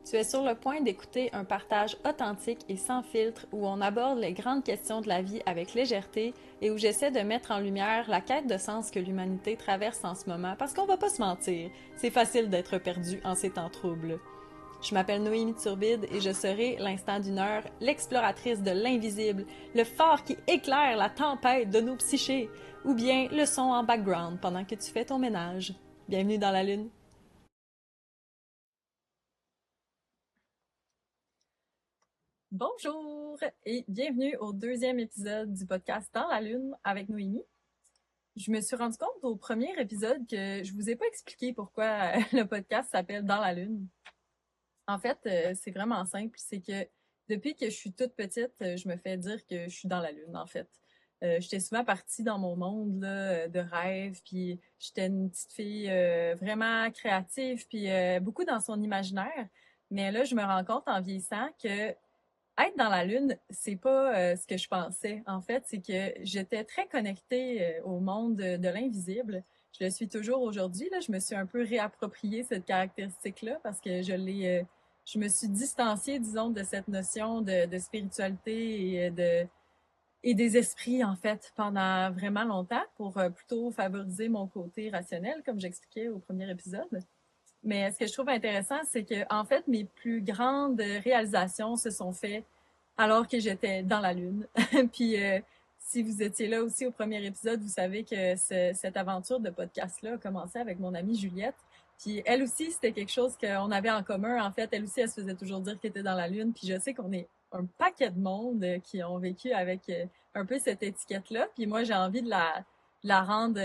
Tu es sur le point d'écouter un partage authentique et sans filtre où on aborde les grandes questions de la vie avec légèreté et où j'essaie de mettre en lumière la quête de sens que l'humanité traverse en ce moment parce qu'on va pas se mentir, c'est facile d'être perdu en ces temps troubles. Je m'appelle Noémie Turbide et je serai, l'instant d'une heure, l'exploratrice de l'invisible, le phare qui éclaire la tempête de nos psychés, ou bien le son en background pendant que tu fais ton ménage. Bienvenue dans la Lune. Bonjour et bienvenue au deuxième épisode du podcast Dans la Lune avec Noémie. Je me suis rendu compte au premier épisode que je vous ai pas expliqué pourquoi le podcast s'appelle Dans la Lune. En fait, c'est vraiment simple, c'est que depuis que je suis toute petite, je me fais dire que je suis dans la Lune, en fait. J'étais souvent partie dans mon monde là, de rêve, puis j'étais une petite fille vraiment créative, puis beaucoup dans son imaginaire. Mais là, je me rends compte en vieillissant que être dans la Lune, c'est pas ce que je pensais. En fait, c'est que j'étais très connectée au monde de l'invisible. Je le suis toujours aujourd'hui. Là, je me suis un peu réapproprié cette caractéristique-là parce que je me suis distanciée, disons, de cette notion de spiritualité et des esprits, en fait, pendant vraiment longtemps pour plutôt favoriser mon côté rationnel, comme j'expliquais au premier épisode. Mais ce que je trouve intéressant, c'est que en fait, mes plus grandes réalisations se sont faites alors que j'étais dans la Lune. Puis si vous étiez là aussi au premier épisode, vous savez que cette aventure de podcast-là a commencé avec mon amie Juliette. Puis elle aussi, c'était quelque chose qu'on avait en commun. En fait, elle aussi, elle se faisait toujours dire qu'elle était dans la Lune. Puis je sais qu'on est un paquet de monde qui ont vécu avec un peu cette étiquette-là. Puis moi, j'ai envie de la rendre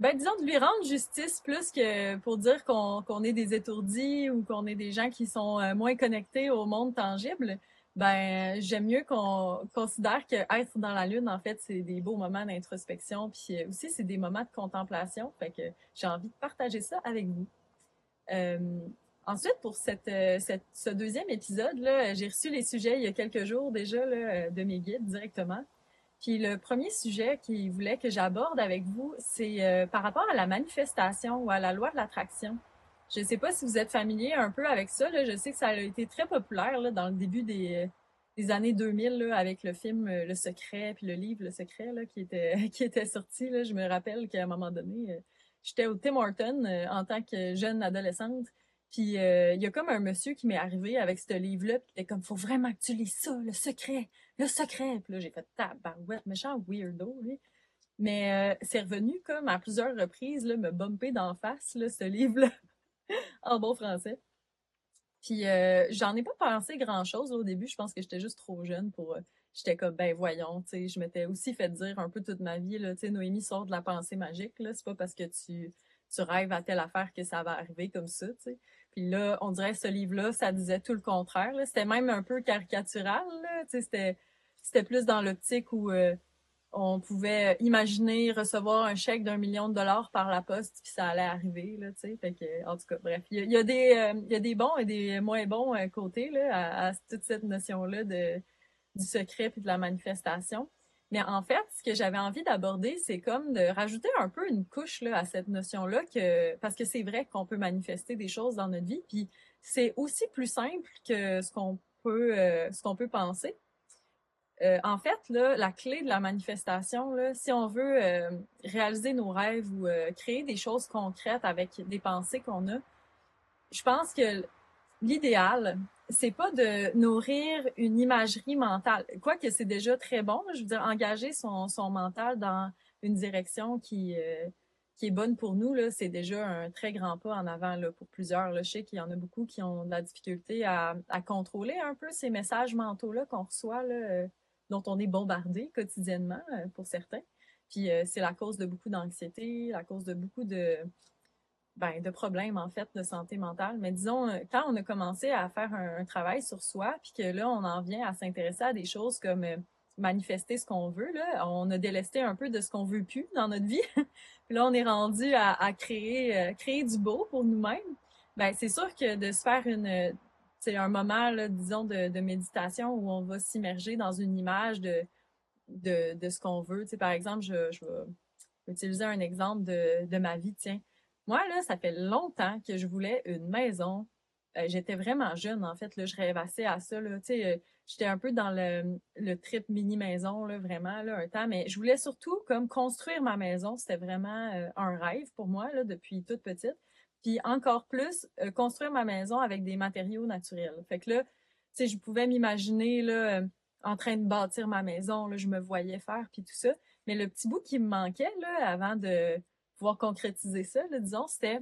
ben, disons de lui rendre justice plus que pour dire qu'on est des étourdis ou qu'on est des gens qui sont moins connectés au monde tangible. Ben, j'aime mieux qu'on considère que être dans la lune, en fait, c'est des beaux moments d'introspection, puis aussi c'est des moments de contemplation. Fait que j'ai envie de partager ça avec vous. Euh, Ensuite, pour ce deuxième épisode, là, j'ai reçu les sujets il y a quelques jours déjà là, de mes guides directement. Puis le premier sujet qu'il voulait que j'aborde avec vous, c'est par rapport à la manifestation ou à la loi de l'attraction. Je ne sais pas si vous êtes familier un peu avec ça. Là. Je sais que ça a été très populaire là, dans le début des années 2000 là, avec le film Le Secret puis le livre Le Secret là, qui était sorti. Là. Je me rappelle qu'à un moment donné, j'étais au Tim Hortons en tant que jeune adolescente. Puis il y a comme un monsieur qui m'est arrivé avec ce livre-là, puis il était comme faut vraiment que tu lis ça, Le Secret. Le secret. Puis là, j'ai fait tabarouette, méchant weirdo, lui. Mais c'est revenu comme à plusieurs reprises, là, me bumper d'en face, là, ce livre-là, en bon français. Puis j'en ai pas pensé grand-chose au début. Je pense que j'étais juste trop jeune pour... j'étais comme, ben voyons, tu sais, je m'étais aussi fait dire un peu toute ma vie, là, tu sais, Noémie sort de la pensée magique, là, c'est pas parce que tu rêves à telle affaire que ça va arriver comme ça, tu sais. Puis là, on dirait que ce livre-là, ça disait tout le contraire, là. C'était même un peu caricatural, là, tu sais, c'était plus dans l'optique où on pouvait imaginer recevoir un chèque d'1 million de dollars par la poste puis ça allait arriver là tu sais fait que en tout cas bref il y a des bons et des moins bons côtés là à toute cette notion là de du secret puis de la manifestation mais en fait ce que j'avais envie d'aborder c'est comme de rajouter un peu une couche là à cette notion là que parce que c'est vrai qu'on peut manifester des choses dans notre vie puis c'est aussi plus simple que ce qu'on peut penser. En fait, là, la clé de la manifestation, là, si on veut réaliser nos rêves ou créer des choses concrètes avec des pensées qu'on a, je pense que l'idéal, c'est pas de nourrir une imagerie mentale. Quoique c'est déjà très bon, je veux dire, engager son mental dans une direction qui est bonne pour nous, là, c'est déjà un très grand pas en avant là, pour plusieurs. Là. Je sais qu'il y en a beaucoup qui ont de la difficulté à contrôler un peu ces messages mentaux-là qu'on reçoit, là, dont on est bombardé quotidiennement pour certains. Puis c'est la cause de beaucoup d'anxiété, la cause de beaucoup de problèmes, en fait, de santé mentale. Mais disons, quand on a commencé à faire un travail sur soi, puis que là, on en vient à s'intéresser à des choses comme manifester ce qu'on veut, là, on a délesté un peu de ce qu'on veut plus dans notre vie. Puis là, on est rendu à créer du beau pour nous-mêmes. Ben, c'est sûr que de se faire c'est un moment, là, disons, de méditation où on va s'immerger dans une image de ce qu'on veut. Tu sais, par exemple, je vais utiliser un exemple de ma vie, tiens. Moi, là, ça fait longtemps que je voulais une maison j'étais vraiment jeune, en fait, là, je rêvassais à ça, là, tu sais, j'étais un peu dans le trip mini-maison, là, vraiment, là, un temps, mais je voulais surtout, comme, construire ma maison. C'était vraiment un rêve pour moi, là, depuis toute petite. Puis encore plus, construire ma maison avec des matériaux naturels. Fait que là, tu sais, je pouvais m'imaginer, là, en train de bâtir ma maison, là, je me voyais faire, puis tout ça. Mais le petit bout qui me manquait, là, avant de pouvoir concrétiser ça, là, disons, c'était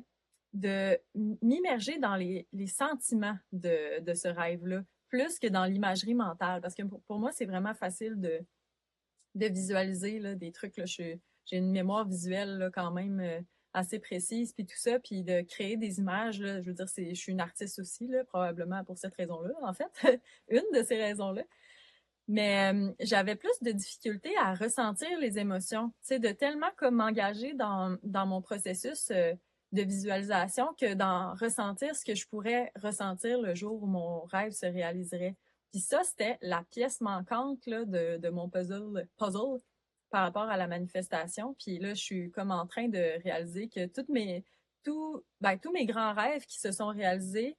de m'immerger dans les sentiments de ce rêve-là, plus que dans l'imagerie mentale. Parce que pour moi, c'est vraiment facile de visualiser là, des trucs. Là, j'ai une mémoire visuelle là, quand même assez précise, puis tout ça, puis de créer des images. Là, je veux dire, je suis une artiste aussi, là, probablement pour cette raison-là, en fait. Une de ces raisons-là. Mais j'avais plus de difficultés à ressentir les émotions, tu sais, de tellement comme m'engager dans mon processus de visualisation que d'en ressentir ce que je pourrais ressentir le jour où mon rêve se réaliserait. Puis ça, c'était la pièce manquante là, de mon puzzle par rapport à la manifestation. Puis là, je suis comme en train de réaliser que tous mes grands rêves qui se sont réalisés,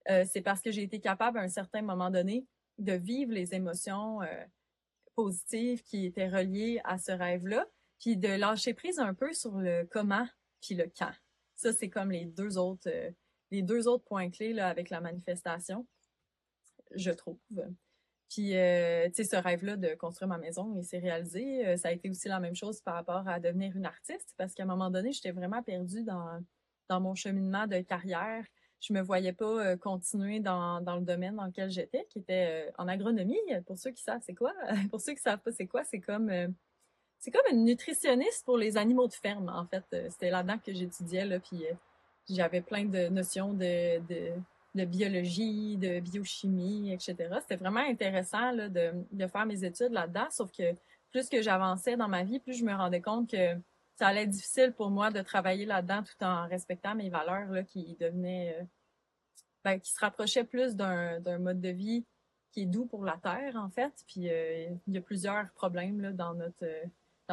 c'est parce que j'ai été capable à un certain moment donné de vivre les émotions positives qui étaient reliées à ce rêve-là, puis de lâcher prise un peu sur le comment puis le quand. Ça, c'est comme les deux autres points clés là, avec la manifestation, je trouve. Puis, tu sais, ce rêve-là de construire ma maison, il s'est réalisé. Ça a été aussi la même chose par rapport à devenir une artiste, parce qu'à un moment donné, j'étais vraiment perdue dans mon cheminement de carrière. Je me voyais pas continuer dans le domaine dans lequel j'étais, qui était en agronomie. Pour ceux qui savent c'est quoi, pour ceux qui savent pas c'est quoi, c'est comme une nutritionniste pour les animaux de ferme, en fait. C'était là-dedans que j'étudiais, là, puis j'avais plein de notions de biologie, de biochimie, etc. C'était vraiment intéressant là, de faire mes études là-dedans, sauf que plus que j'avançais dans ma vie, plus je me rendais compte que ça allait être difficile pour moi de travailler là-dedans tout en respectant mes valeurs là, qui devenaient, qui se rapprochaient plus d'un mode de vie qui est doux pour la terre, en fait. Puis il y a plusieurs problèmes là, dans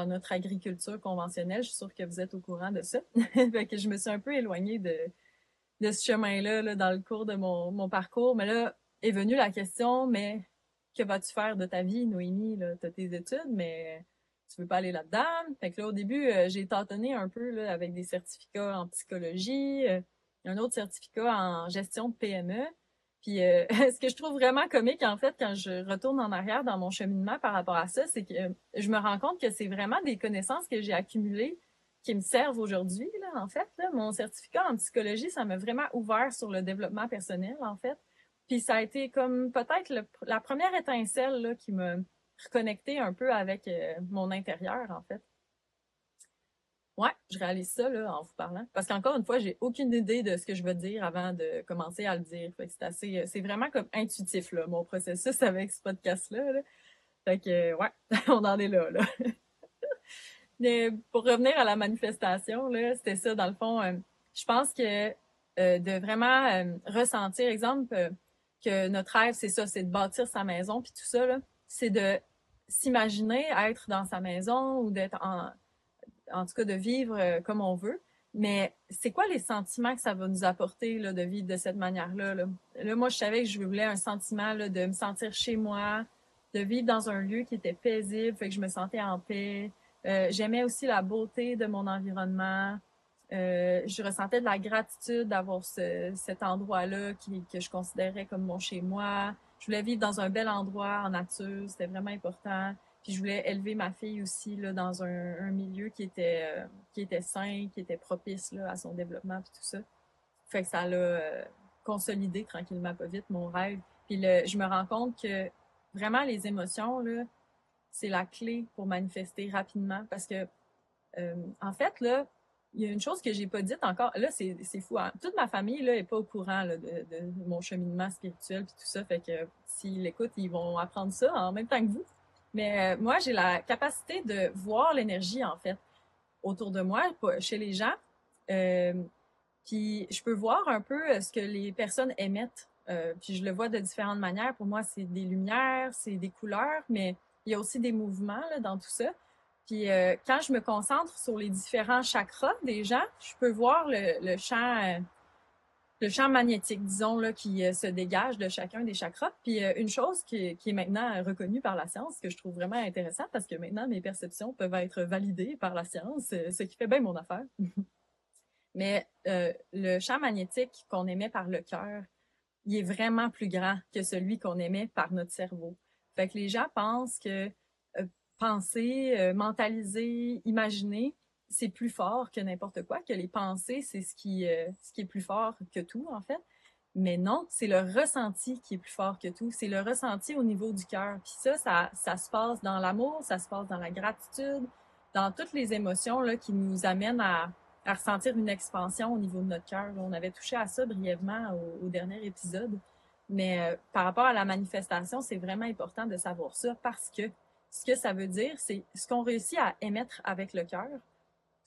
notre agriculture conventionnelle. Je suis sûre que vous êtes au courant de ça. Fait que je me suis un peu éloignée de ce chemin-là là, dans le cours de mon parcours. Mais là est venue la question, mais que vas-tu faire de ta vie, Noémie? Tu as tes études, mais tu veux pas aller là-dedans. Fait que là, au début, j'ai tâtonné un peu là, avec des certificats en psychologie, un autre certificat en gestion de PME. Puis ce que je trouve vraiment comique, en fait, quand je retourne en arrière dans mon cheminement par rapport à ça, c'est que je me rends compte que c'est vraiment des connaissances que j'ai accumulées qui me servent aujourd'hui, là, en fait. Là. Mon certificat en psychologie, ça m'a vraiment ouvert sur le développement personnel, en fait. Puis ça a été comme peut-être la première étincelle là, qui m'a reconnecté un peu avec mon intérieur, en fait. Ouais, je réalise ça là, en vous parlant. Parce qu'encore une fois, j'ai aucune idée de ce que je veux dire avant de commencer à le dire. Fait que c'est vraiment comme intuitif, là, mon processus avec ce podcast-là. Là. Fait que, ouais, on en est là. Mais pour revenir à la manifestation, là, c'était ça, dans le fond. Je pense que de vraiment ressentir, exemple, que notre rêve, c'est ça, c'est de bâtir sa maison, puis tout ça, là, c'est de s'imaginer être dans sa maison ou d'être en tout cas de vivre comme on veut. Mais c'est quoi les sentiments que ça va nous apporter là, de vivre de cette manière-là? Là? Là, moi, je savais que je voulais un sentiment là, de me sentir chez moi, de vivre dans un lieu qui était paisible, fait que je me sentais en paix. J'aimais aussi la beauté de mon environnement. Je ressentais de la gratitude d'avoir cet endroit-là que je considérais comme mon chez-moi. Je voulais vivre dans un bel endroit en nature, c'était vraiment important. Puis je voulais élever ma fille aussi là, dans un milieu qui était sain, qui était propice là, à son développement puis tout ça. Fait que ça l'a consolidé tranquillement pas vite mon rêve. Puis je me rends compte que vraiment les émotions là, c'est la clé pour manifester rapidement parce que en fait là, il y a une chose que j'ai pas dite encore. Là, c'est fou. Hein? Toute ma famille là est pas au courant là, de mon cheminement spirituel puis tout ça. Fait que s'ils l'écoutent, ils vont apprendre ça en même temps que vous. Mais moi, j'ai la capacité de voir l'énergie, en fait, autour de moi, chez les gens. Euh, puis je peux voir un peu ce que les personnes émettent. Puis je le vois de différentes manières. Pour moi, c'est des lumières, c'est des couleurs, mais il y a aussi des mouvements là, dans tout ça. Puis quand je me concentre sur les différents chakras des gens, je peux voir le champ magnétique, disons, là, qui se dégage de chacun des chakras. Puis une chose qui est maintenant reconnue par la science, que je trouve vraiment intéressant, parce que maintenant, mes perceptions peuvent être validées par la science, ce qui fait bien mon affaire. Mais le champ magnétique qu'on émet par le cœur, il est vraiment plus grand que celui qu'on émet par notre cerveau. Fait que les gens pensent que penser, mentaliser, imaginer, c'est plus fort que n'importe quoi, que les pensées, c'est ce qui est plus fort que tout, en fait. Mais non, c'est le ressenti qui est plus fort que tout. C'est le ressenti au niveau du cœur. Puis ça se passe dans l'amour, ça se passe dans la gratitude, dans toutes les émotions là, qui nous amènent à ressentir une expansion au niveau de notre cœur. On avait touché à ça brièvement au dernier épisode. Mais par rapport à la manifestation, c'est vraiment important de savoir ça parce que ce que ça veut dire, c'est ce qu'on réussit à émettre avec le cœur,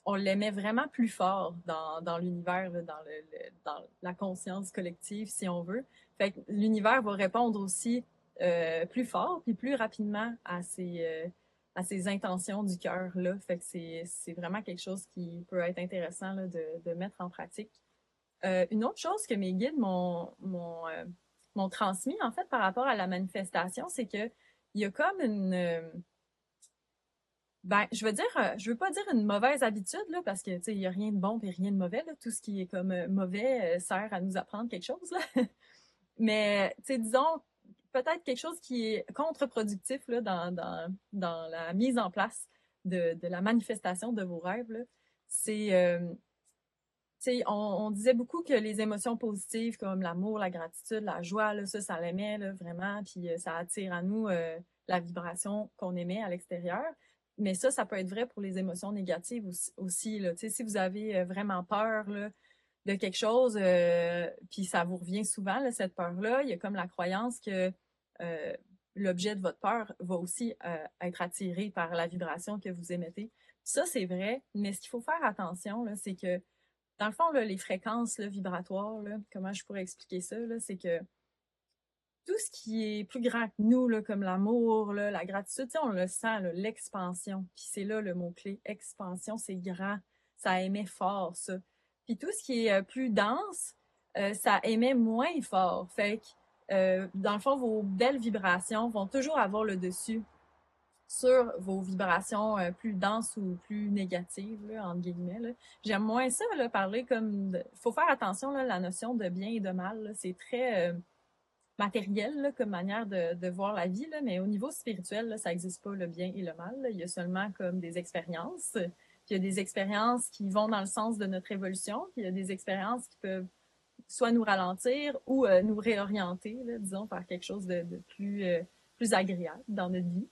on l'émet vraiment plus fort dans l'univers, dans la conscience collective, si on veut. Fait que l'univers va répondre aussi plus fort puis plus rapidement à ces intentions du cœur-là. Fait que c'est vraiment quelque chose qui peut être intéressant là, de mettre en pratique. Une autre chose que mes guides m'ont transmis, en fait, par rapport à la manifestation, c'est que il y a comme je veux pas dire une mauvaise habitude, là, parce que, tu sais, il y a rien de bon et rien de mauvais, là. Tout ce qui est comme mauvais sert à nous apprendre quelque chose, là. Mais, tu sais, disons, peut-être quelque chose qui est contre-productif, là, dans la mise en place de la manifestation de vos rêves, là. C'est, tu sais, on disait beaucoup que les émotions positives comme l'amour, la gratitude, la joie, là, ça l'aimait là, vraiment, puis ça attire à nous la vibration qu'on émet à l'extérieur. Mais ça peut être vrai pour les émotions négatives aussi là. Tu sais, si vous avez vraiment peur là, de quelque chose, puis ça vous revient souvent, là, cette peur-là, il y a comme la croyance que l'objet de votre peur va aussi être attiré par la vibration que vous émettez. Ça, c'est vrai, mais ce qu'il faut faire attention, là, c'est que dans le fond, là, les fréquences là, vibratoires, là, comment je pourrais expliquer ça, là, c'est que tout ce qui est plus grand que nous, là, comme l'amour, là, la gratitude, on le sent, là, l'expansion. Puis c'est là le mot-clé, expansion, c'est grand. Ça émet fort, ça. Puis tout ce qui est plus dense, ça émet moins fort. Fait que, dans le fond, vos belles vibrations vont toujours avoir le dessus sur vos vibrations plus denses ou plus négatives, là, entre guillemets. Là. J'aime moins ça, là, parler comme... faut faire attention, là, la notion de bien et de mal. Là. C'est très matériel là, comme manière de voir la vie, là, mais au niveau spirituel, là, ça n'existe pas le bien et le mal. Là. Il y a seulement comme des expériences. Puis il y a des expériences qui vont dans le sens de notre évolution, puis il y a des expériences qui peuvent soit nous ralentir ou nous réorienter, là, disons, par quelque chose de plus agréable dans notre vie.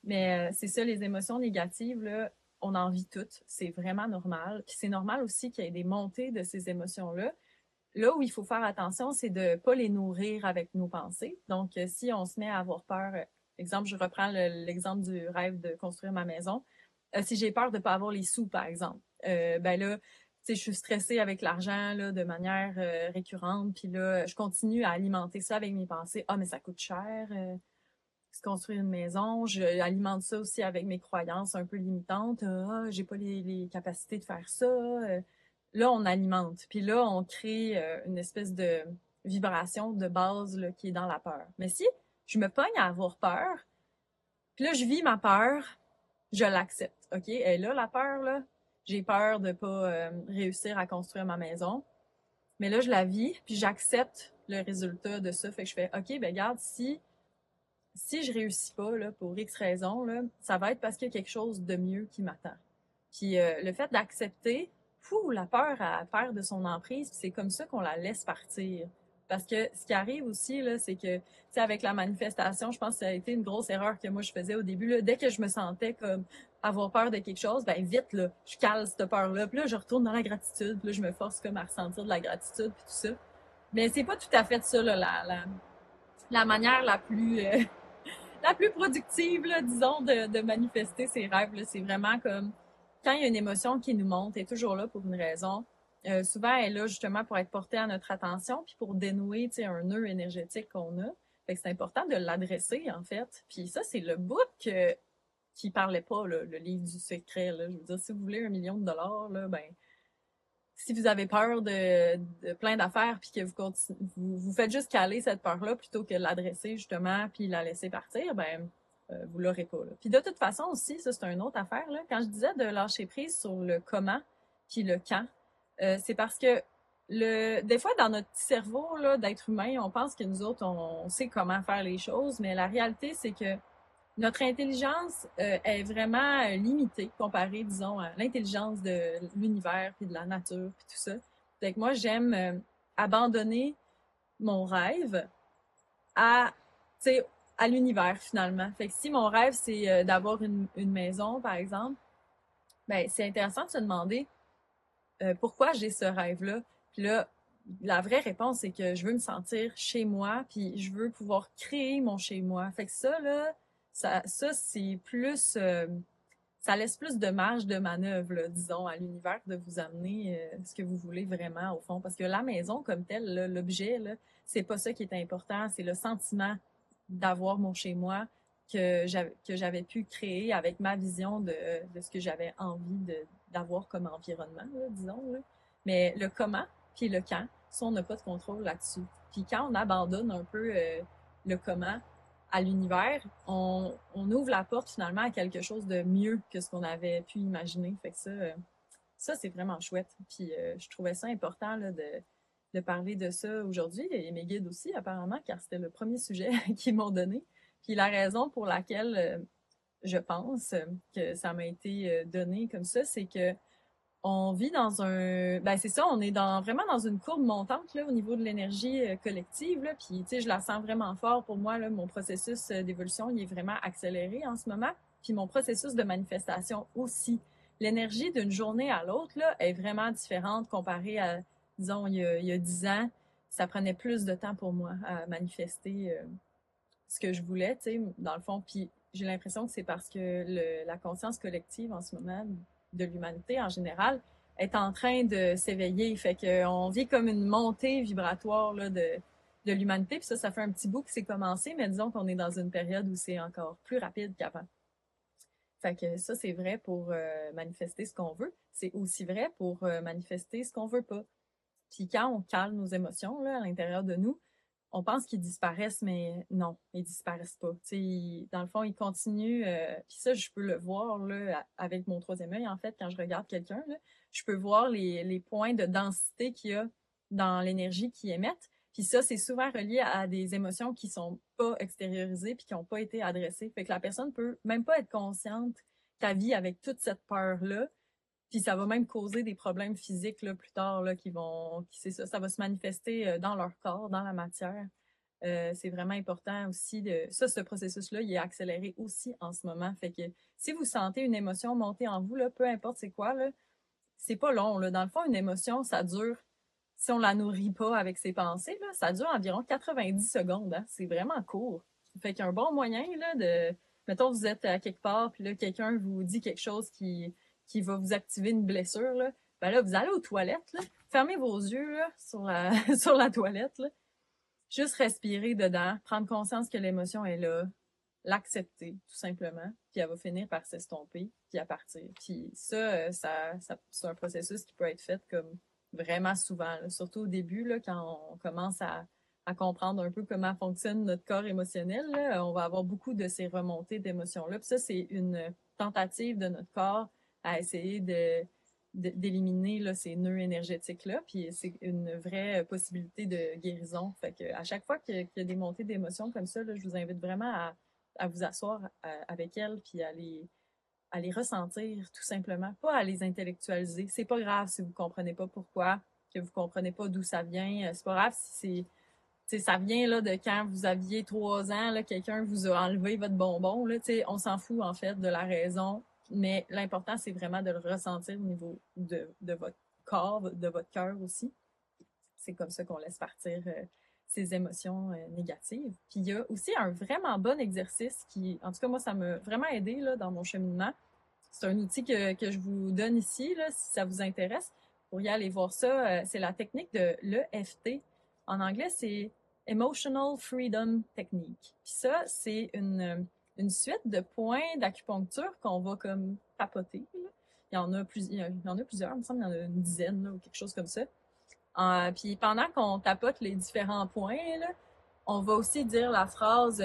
Mais c'est ça, les émotions négatives, là, on en vit toutes. C'est vraiment normal. Puis c'est normal aussi qu'il y ait des montées de ces émotions-là. Là où il faut faire attention, c'est de ne pas les nourrir avec nos pensées. Donc, si on se met à avoir peur, exemple, je reprends l'exemple du rêve de construire ma maison. Si j'ai peur de ne pas avoir les sous, par exemple, ben là, tu sais, je suis stressée avec l'argent là, de manière récurrente. Puis là, je continue à alimenter ça avec mes pensées. Ah, mais ça coûte cher. Se construire une maison. Je alimente ça aussi avec mes croyances un peu limitantes. Ah, j'ai pas les capacités de faire ça. Là, on alimente. Puis là, on crée une espèce de vibration de base là, qui est dans la peur. Mais si je me pogne à avoir peur, puis là, je vis ma peur, je l'accepte. OK? Et là, la peur, là, j'ai peur de pas réussir à construire ma maison. Mais là, je la vis, puis j'accepte le résultat de ça. Fait que je fais, OK, ben garde, si je réussis pas, là, pour X raisons, là, ça va être parce qu'il y a quelque chose de mieux qui m'attend. Puis le fait d'accepter, la peur à perdre de son emprise, c'est comme ça qu'on la laisse partir. Parce que ce qui arrive aussi, là, c'est que, tu sais, avec la manifestation, je pense que ça a été une grosse erreur que moi je faisais au début, là. Dès que je me sentais comme avoir peur de quelque chose, ben vite, là, je cale cette peur-là. Puis là, je retourne dans la gratitude. Puis là, je me force comme à ressentir de la gratitude, puis tout ça. Mais c'est pas tout à fait ça, là, la manière la plus productive, là, disons, de manifester ses rêves. C'est vraiment comme quand il y a une émotion qui nous monte, elle est toujours là pour une raison. Souvent, elle est là justement pour être portée à notre attention, puis pour dénouer un nœud énergétique qu'on a. Fait que c'est important de l'adresser, en fait. Puis ça, c'est le bout qui parlait pas, là, le livre du secret. Là. Je veux dire, si vous voulez 1 million de dollars, là, ben si vous avez peur de plein d'affaires puis que vous faites juste caler cette peur-là plutôt que l'adresser justement puis la laisser partir, ben vous l'aurez pas. Là. Puis de toute façon aussi, ça c'est une autre affaire. Là. Quand je disais de lâcher prise sur le comment puis le quand, c'est parce que des fois dans notre petit cerveau là, d'être humain, on pense que nous autres on sait comment faire les choses, mais la réalité c'est que notre intelligence est vraiment limitée comparée, disons, à l'intelligence de l'univers puis de la nature puis tout ça. Fait que moi, j'aime abandonner mon rêve à, tu sais, à l'univers finalement. Fait que si mon rêve c'est d'avoir une maison, par exemple, ben c'est intéressant de se demander pourquoi j'ai ce rêve-là. Puis là, la vraie réponse c'est que je veux me sentir chez moi, puis je veux pouvoir créer mon chez moi. Fait que ça là, ça c'est plus ça laisse plus de marge de manœuvre, là, disons, à l'univers de vous amener ce que vous voulez vraiment au fond. Parce que la maison comme telle, l'objet, là, c'est pas ça qui est important, c'est le sentiment d'avoir mon chez moi que j'avais pu créer avec ma vision de ce que j'avais envie d'avoir comme environnement, là, disons. Là. Mais le comment puis le quand, ça, on n'a pas de contrôle là-dessus. Puis quand on abandonne un peu le comment, à l'univers, on ouvre la porte finalement à quelque chose de mieux que ce qu'on avait pu imaginer. Fait que ça c'est vraiment chouette. Puis je trouvais ça important là, de parler de ça aujourd'hui, et mes guides aussi apparemment, car c'était le premier sujet qu'ils m'ont donné. Puis la raison pour laquelle je pense que ça m'a été donné comme ça, c'est que on vit dans ben c'est ça, on est vraiment dans une courbe montante là au niveau de l'énergie collective là, puis tu sais je la sens vraiment fort pour moi là, mon processus d'évolution, il est vraiment accéléré en ce moment, puis mon processus de manifestation aussi. L'énergie d'une journée à l'autre là est vraiment différente comparée à disons il y a 10 ans, ça prenait plus de temps pour moi à manifester ce que je voulais, tu sais, dans le fond, puis j'ai l'impression que c'est parce que la conscience collective en ce moment de l'humanité en général est en train de s'éveiller. Fait qu'on vit comme une montée vibratoire là, de l'humanité. Puis ça fait un petit bout que c'est commencé, mais disons qu'on est dans une période où c'est encore plus rapide qu'avant. Fait que ça, c'est vrai pour manifester ce qu'on veut. C'est aussi vrai pour manifester ce qu'on veut pas. Puis quand on calme nos émotions là, à l'intérieur de nous, on pense qu'ils disparaissent, mais non, ils disparaissent pas. Dans le fond, ils continuent. Puis ça, je peux le voir là, avec mon troisième œil, en fait, quand je regarde quelqu'un, là, je peux voir les points de densité qu'il y a dans l'énergie qu'ils émettent. Puis ça, c'est souvent relié à des émotions qui sont pas extériorisées puis qui n'ont pas été adressées. Fait que la personne peut même pas être consciente qu'elle vit avec toute cette peur-là, puis ça va même causer des problèmes physiques là, plus tard là, c'est ça, ça va se manifester dans leur corps, dans la matière. C'est vraiment important aussi ce processus-là, il est accéléré aussi en ce moment. Fait que si vous sentez une émotion monter en vous, là, peu importe c'est quoi, là, c'est pas long. Là. Dans le fond, une émotion, ça dure, si on la nourrit pas avec ses pensées, là, ça dure environ 90 secondes. Hein. C'est vraiment court. Fait qu'un bon moyen là, mettons, vous êtes à quelque part, puis là, quelqu'un vous dit quelque chose qui va vous activer une blessure, là, ben là, vous allez aux toilettes, là, fermez vos yeux là, sur la toilette, là, juste respirer dedans, prendre conscience que l'émotion est là, l'accepter, tout simplement, puis elle va finir par s'estomper, puis à partir. Puis ça c'est un processus qui peut être fait comme vraiment souvent, là, surtout au début, là, quand on commence à comprendre un peu comment fonctionne notre corps émotionnel, là, on va avoir beaucoup de ces remontées d'émotions-là. Puis ça, c'est une tentative de notre corps à essayer d'éliminer là, ces nœuds énergétiques-là. Puis c'est une vraie possibilité de guérison. Fait que à chaque fois qu'il y a des montées d'émotions comme ça, là, je vous invite vraiment à vous asseoir avec elles puis à les ressentir tout simplement, pas à les intellectualiser. C'est pas grave si vous comprenez pas pourquoi, que vous comprenez pas d'où ça vient. C'est pas grave si ça vient là de quand vous aviez 3 ans, là, quelqu'un vous a enlevé votre bonbon. Là, on s'en fout en fait de la raison, mais l'important c'est vraiment de le ressentir au niveau de votre corps, de votre cœur aussi. C'est comme ça qu'on laisse partir ces émotions négatives. Puis il y a aussi un vraiment bon exercice qui, en tout cas moi, ça m'a vraiment aidé là, dans mon cheminement. C'est un outil que je vous donne ici, là, si ça vous intéresse. Pour y aller voir ça, c'est la technique de l'EFT. En anglais, c'est Emotional Freedom Technique. Puis ça, c'est une suite de points d'acupuncture qu'on va comme papoter. Là. Il y en a plusieurs, il me semble, il y en a une dizaine, là, ou quelque chose comme ça. Puis pendant qu'on tapote les différents points, là, on va aussi dire la phrase,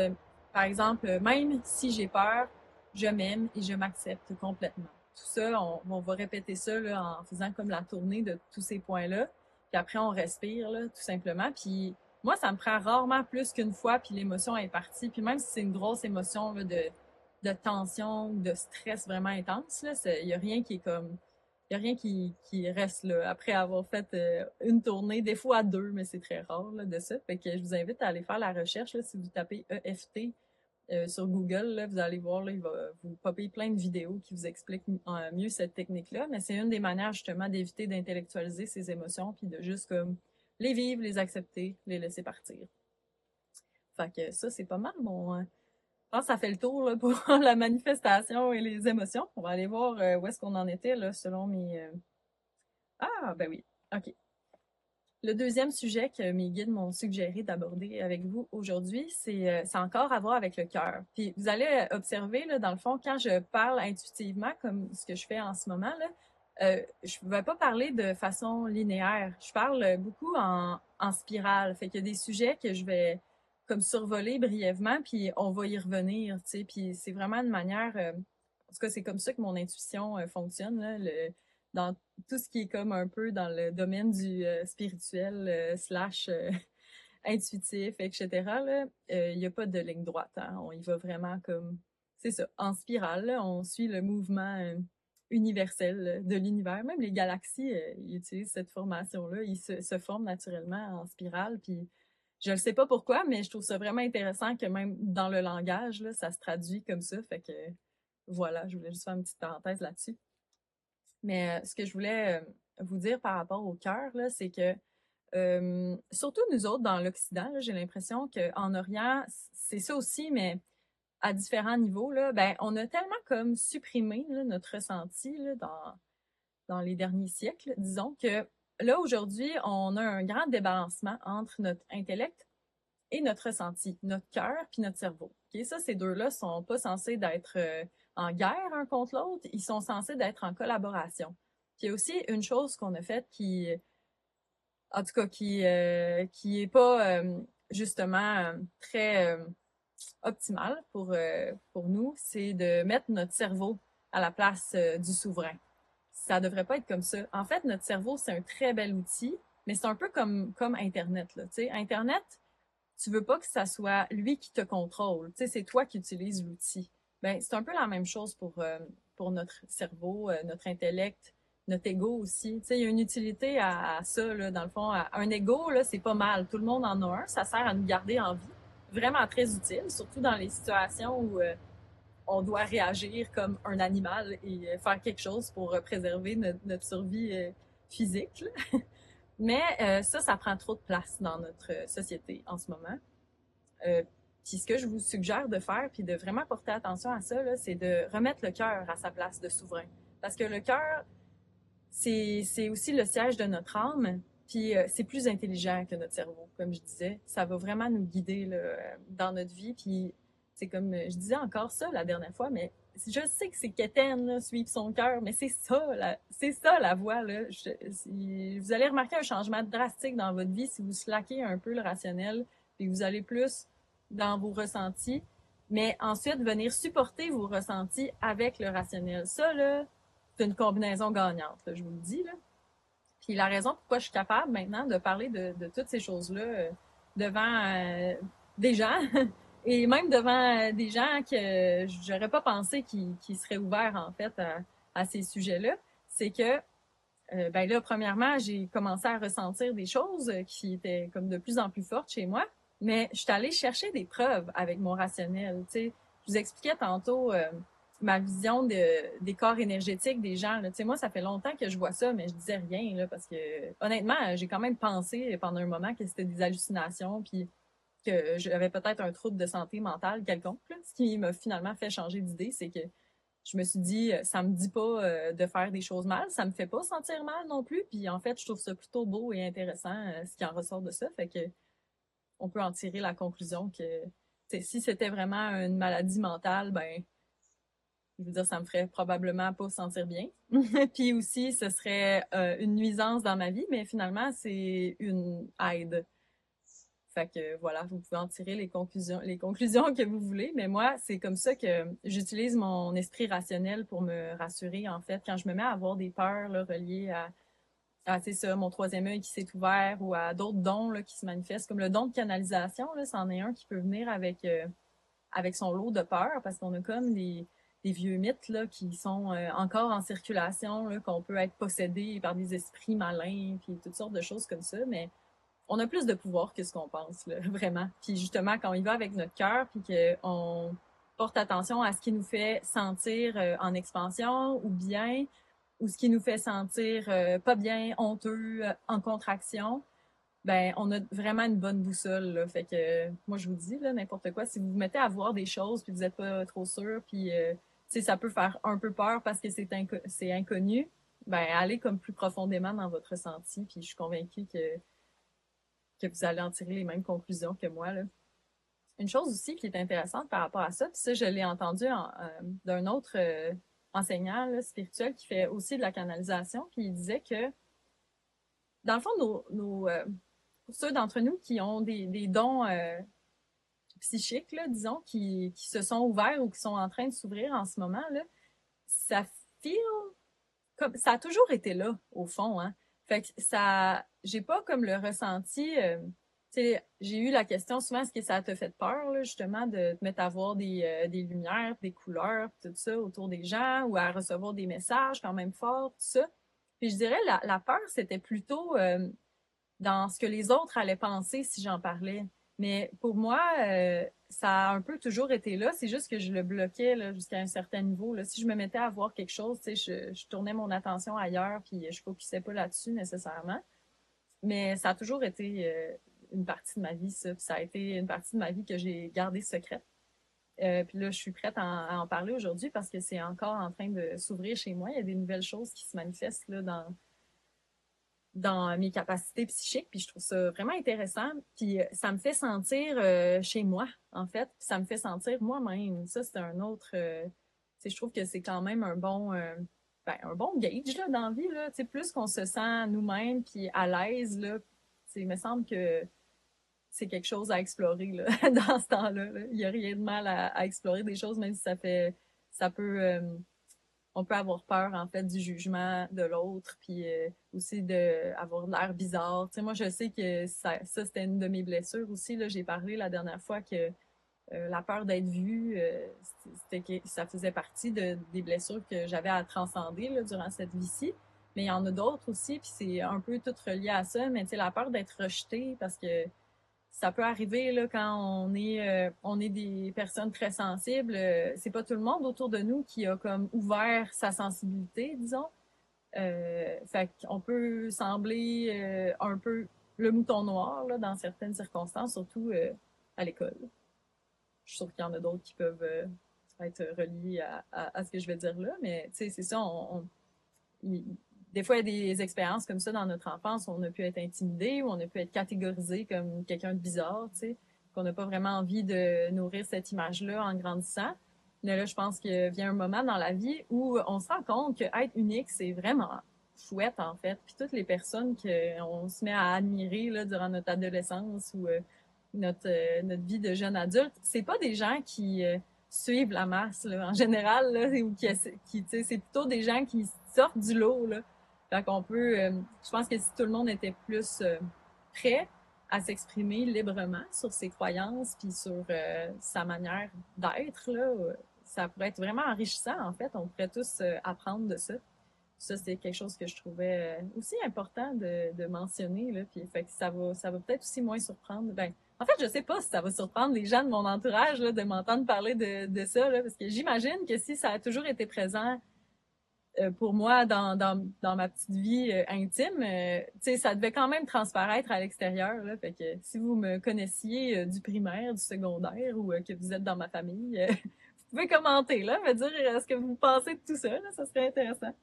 par exemple, même si j'ai peur, je m'aime et je m'accepte complètement. Tout ça, on va répéter ça là, en faisant comme la tournée de tous ces points-là. Puis après, on respire, là, tout simplement. Puis moi, ça me prend rarement plus qu'une fois, puis l'émotion est partie. Puis même si c'est une grosse émotion là, de tension, de stress vraiment intense, là, il y a rien qui est comme il n'y a rien qui reste là après avoir fait une tournée, des fois deux, mais c'est très rare là, de ça. Fait que je vous invite à aller faire la recherche là, si vous tapez EFT sur Google, là, vous allez voir, là, il va vous popper plein de vidéos qui vous expliquent mieux cette technique-là. Mais c'est une des manières justement d'éviter d'intellectualiser ses émotions puis de juste comme les vivre, les accepter, les laisser partir. Fait que ça, c'est pas mal mon, je pense que ça fait le tour là, pour la manifestation et les émotions. On va aller voir où est-ce qu'on en était là, selon mes... Ah, ben oui. OK. Le deuxième sujet que mes guides m'ont suggéré d'aborder avec vous aujourd'hui, c'est encore à voir avec le cœur. Puis vous allez observer, là, dans le fond, quand je parle intuitivement, comme ce que je fais en ce moment, là, je ne vais pas parler de façon linéaire. Je parle beaucoup en spirale. Fait qu'il y a des sujets que je vais comme survoler brièvement, puis on va y revenir, tu sais. Puis c'est vraiment une manière... en tout cas, c'est comme ça que mon intuition fonctionne, là, dans tout ce qui est comme un peu dans le domaine du spirituel slash intuitif, etc. Là, il n'y a pas de ligne droite. Hein. On y va vraiment comme, c'est ça, en spirale. Là, on suit le mouvement universel de l'univers. Même les galaxies, ils utilisent cette formation-là. Ils se forment naturellement en spirale. Puis je ne sais pas pourquoi, mais je trouve ça vraiment intéressant que même dans le langage, là, ça se traduit comme ça. Fait que voilà, je voulais juste faire une petite parenthèse là-dessus. Mais ce que je voulais vous dire par rapport au cœur, là, c'est que surtout nous autres dans l'Occident, j'ai l'impression qu'en Orient, c'est ça aussi, mais à différents niveaux, là, ben, on a tellement comme supprimé là, notre ressenti là, dans les derniers siècles, disons, que là, aujourd'hui, on a un grand débalancement entre notre intellect et notre ressenti, notre cœur puis notre cerveau. Okay? Ça, ces deux-là sont pas censés d'être en guerre un contre l'autre, ils sont censés d'être en collaboration. Puis il y a aussi une chose qu'on a faite qui, en tout cas, qui est pas justement très optimale pour nous, c'est de mettre notre cerveau à la place du souverain. Ça devrait pas être comme ça. En fait, notre cerveau, c'est un très bel outil, mais c'est un peu comme Internet, là. Tu sais, Internet, tu veux pas que ça soit lui qui te contrôle. Tu sais, c'est toi qui utilises l'outil. Ben, c'est un peu la même chose pour notre cerveau, notre intellect, notre ego aussi. Tu sais, il y a une utilité à ça, là, dans le fond. Un ego, là, c'est pas mal. Tout le monde en a un. Ça sert à nous garder en vie. Vraiment très utile, surtout dans les situations où on doit réagir comme un animal et faire quelque chose pour préserver notre survie physique. Là. Mais ça prend trop de place dans notre société en ce moment. Puis ce que je vous suggère de faire, puis de vraiment porter attention à ça, c'est de remettre le cœur à sa place de souverain. Parce que le cœur, c'est aussi le siège de notre âme, puis c'est plus intelligent que notre cerveau, comme je disais. Ça va vraiment nous guider là, dans notre vie, puis c'est comme je disais encore ça la dernière fois, mais je sais que c'est quétaine, là, suivre son cœur, mais c'est ça la voie. Là. Vous allez remarquer un changement drastique dans votre vie si vous slackez un peu le rationnel, puis vous allez plus dans vos ressentis, mais ensuite venir supporter vos ressentis avec le rationnel. Ça, là, c'est une combinaison gagnante, là, je vous le dis. Là. Puis la raison pourquoi je suis capable maintenant de parler de toutes ces choses-là devant des gens et même devant des gens que j'aurais pas pensé qu'ils seraient ouverts en fait à ces sujets-là, c'est que ben là, premièrement, j'ai commencé à ressentir des choses qui étaient comme de plus en plus fortes chez moi, mais je suis allée chercher des preuves avec mon rationnel. Tu sais, je vous expliquais tantôt ma vision des corps énergétiques des gens. Là. Tu sais, moi, ça fait longtemps que je vois ça, mais je disais rien là, parce que honnêtement, j'ai quand même pensé pendant un moment que c'était des hallucinations, puis que j'avais peut-être un trouble de santé mentale quelconque. Là. Ce qui m'a finalement fait changer d'idée, c'est que je me suis dit, ça me dit pas de faire des choses mal, ça me fait pas sentir mal non plus. Puis en fait, je trouve ça plutôt beau et intéressant ce qui en ressort de ça. Fait que on peut en tirer la conclusion que si c'était vraiment une maladie mentale, ben Je veux dire, ça me ferait probablement pas sentir bien. Puis aussi, ce serait une nuisance dans ma vie, mais finalement, c'est une aide. Fait que voilà, vous pouvez en tirer les conclusions que vous voulez, mais moi, c'est comme ça que j'utilise mon esprit rationnel pour me rassurer, en fait, quand je me mets à avoir des peurs là, reliées c'est ça, mon troisième œil qui s'est ouvert ou à d'autres dons là, qui se manifestent, comme le don de canalisation, là, c'en est un qui peut venir avec son lot de peur, parce qu'on a comme des vieux mythes là, qui sont encore en circulation, là, qu'on peut être possédé par des esprits malins, puis toutes sortes de choses comme ça, mais on a plus de pouvoir que ce qu'on pense, là, vraiment. Puis justement, quand on y va avec notre cœur, puis qu'on porte attention à ce qui nous fait sentir en expansion ou bien, ou ce qui nous fait sentir pas bien, honteux, en contraction, ben on a vraiment une bonne boussole. Là. Fait que moi je vous dis là n'importe quoi, si vous vous mettez à voir des choses puis vous n'êtes pas trop sûr, puis ça peut faire un peu peur parce que c'est inconnu, ben allez comme plus profondément dans votre ressenti, puis je suis convaincue que vous allez en tirer les mêmes conclusions que moi. Là. Une chose aussi qui est intéressante par rapport à ça, puis ça, je l'ai entendu d'un autre enseignant là, spirituel qui fait aussi de la canalisation, puis il disait que, dans le fond, pour ceux d'entre nous qui ont des dons psychiques, là, disons, qui se sont ouverts ou qui sont en train de s'ouvrir en ce moment, là, ça feel comme ça a toujours été là, au fond, hein. Fait que j'ai pas comme le ressenti, tu sais, j'ai eu la question souvent, est-ce que ça te fait peur, là, justement, de te mettre à voir des lumières, des couleurs, tout ça autour des gens, ou à recevoir des messages quand même forts, tout ça. Puis je dirais, la peur, c'était plutôt dans ce que les autres allaient penser si j'en parlais. Mais pour moi, ça a un peu toujours été là. C'est juste que je le bloquais là, jusqu'à un certain niveau. Là. Si je me mettais à voir quelque chose, je tournais mon attention ailleurs, puis je focusais pas là-dessus nécessairement. Mais ça a toujours été une partie de ma vie, ça. Puis ça a été une partie de ma vie que j'ai gardée secrète. Puis là, je suis prête à en parler aujourd'hui parce que c'est encore en train de s'ouvrir chez moi. Il y a des nouvelles choses qui se manifestent là, dans mes capacités psychiques, puis je trouve ça vraiment intéressant. Puis ça me fait sentir chez moi, en fait, puis ça me fait sentir moi-même. Ça, c'est un autre... je trouve que c'est quand même un bon gauge là, dans la vie. Là. Plus qu'on se sent nous-mêmes, puis à l'aise, là, il me semble que c'est quelque chose à explorer là, dans ce temps-là. Là. Il n'y a rien de mal à explorer des choses, même si ça peut on peut avoir peur en fait du jugement de l'autre, puis aussi de avoir l'air bizarre. Tu sais, moi je sais que ça c'était une de mes blessures aussi. Là, j'ai parlé la dernière fois que la peur d'être vue, c'était que ça faisait partie des blessures que j'avais à transcender là, durant cette vie-ci. Mais il y en a d'autres aussi, puis c'est un peu tout relié à ça. Mais tu sais, la peur d'être rejeté, parce que ça peut arriver là, quand on est des personnes très sensibles. C'est pas tout le monde autour de nous qui a comme ouvert sa sensibilité, disons. Fait qu'on peut sembler un peu le mouton noir là, dans certaines circonstances, surtout à l'école. Je suis sûre qu'il y en a d'autres qui peuvent être reliés à ce que je vais dire là, mais tu sais, c'est ça, des fois, il y a des expériences comme ça dans notre enfance où on a pu être intimidé, où on a pu être catégorisé comme quelqu'un de bizarre, tu sais, qu'on n'a pas vraiment envie de nourrir cette image-là en grandissant. Mais là, je pense qu'il vient un moment dans la vie où on se rend compte que être unique, c'est vraiment chouette, en fait. Puis toutes les personnes qu'on se met à admirer là, durant notre adolescence ou notre vie de jeune adulte, c'est pas des gens qui suivent la masse, là, en général, là, ou qui tu sais, c'est plutôt des gens qui sortent du lot, là. Fait qu'on peut, je pense que si tout le monde était plus prêt à s'exprimer librement sur ses croyances puis sur sa manière d'être, là, ça pourrait être vraiment enrichissant, en fait. On pourrait tous apprendre de ça. Ça, c'est quelque chose que je trouvais aussi important de mentionner, là. Puis, fait que ça va peut-être aussi moins surprendre. Ben, en fait, je sais pas si ça va surprendre les gens de mon entourage, là, de m'entendre parler de ça, là, parce que j'imagine que si ça a toujours été présent pour moi dans ma petite vie intime, tu sais, ça devait quand même transparaître à l'extérieur, là. Fait que si vous me connaissiez du primaire, du secondaire ou que vous êtes dans ma famille, vous pouvez commenter, là, me dire ce que vous pensez de tout ça, là, ça serait intéressant.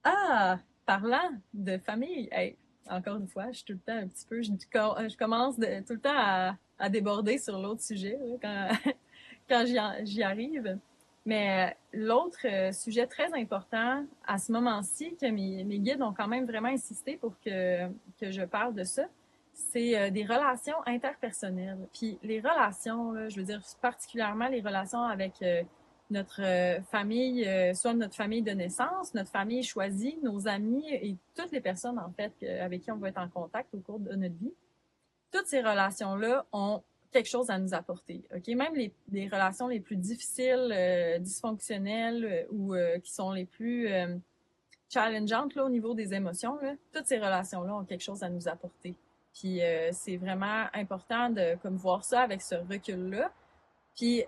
Ah, parlant de famille, hey, encore une fois, je suis tout le temps un petit peu, je commence tout le temps à déborder sur l'autre sujet là, quand j'y arrive. Mais l'autre sujet très important à ce moment-ci, que mes guides ont quand même vraiment insisté pour que je parle de ça, c'est des relations interpersonnelles. Puis les relations, là, je veux dire particulièrement les relations avec notre famille, soit notre famille de naissance, notre famille choisie, nos amis et toutes les personnes en fait avec qui on va être en contact au cours de notre vie. Toutes ces relations-là ont quelque chose à nous apporter. Ok, même les relations les plus difficiles, dysfonctionnelles ou qui sont les plus challengeantes là, au niveau des émotions, là, toutes ces relations-là ont quelque chose à nous apporter. Puis c'est vraiment important de comme voir ça avec ce recul-là. Puis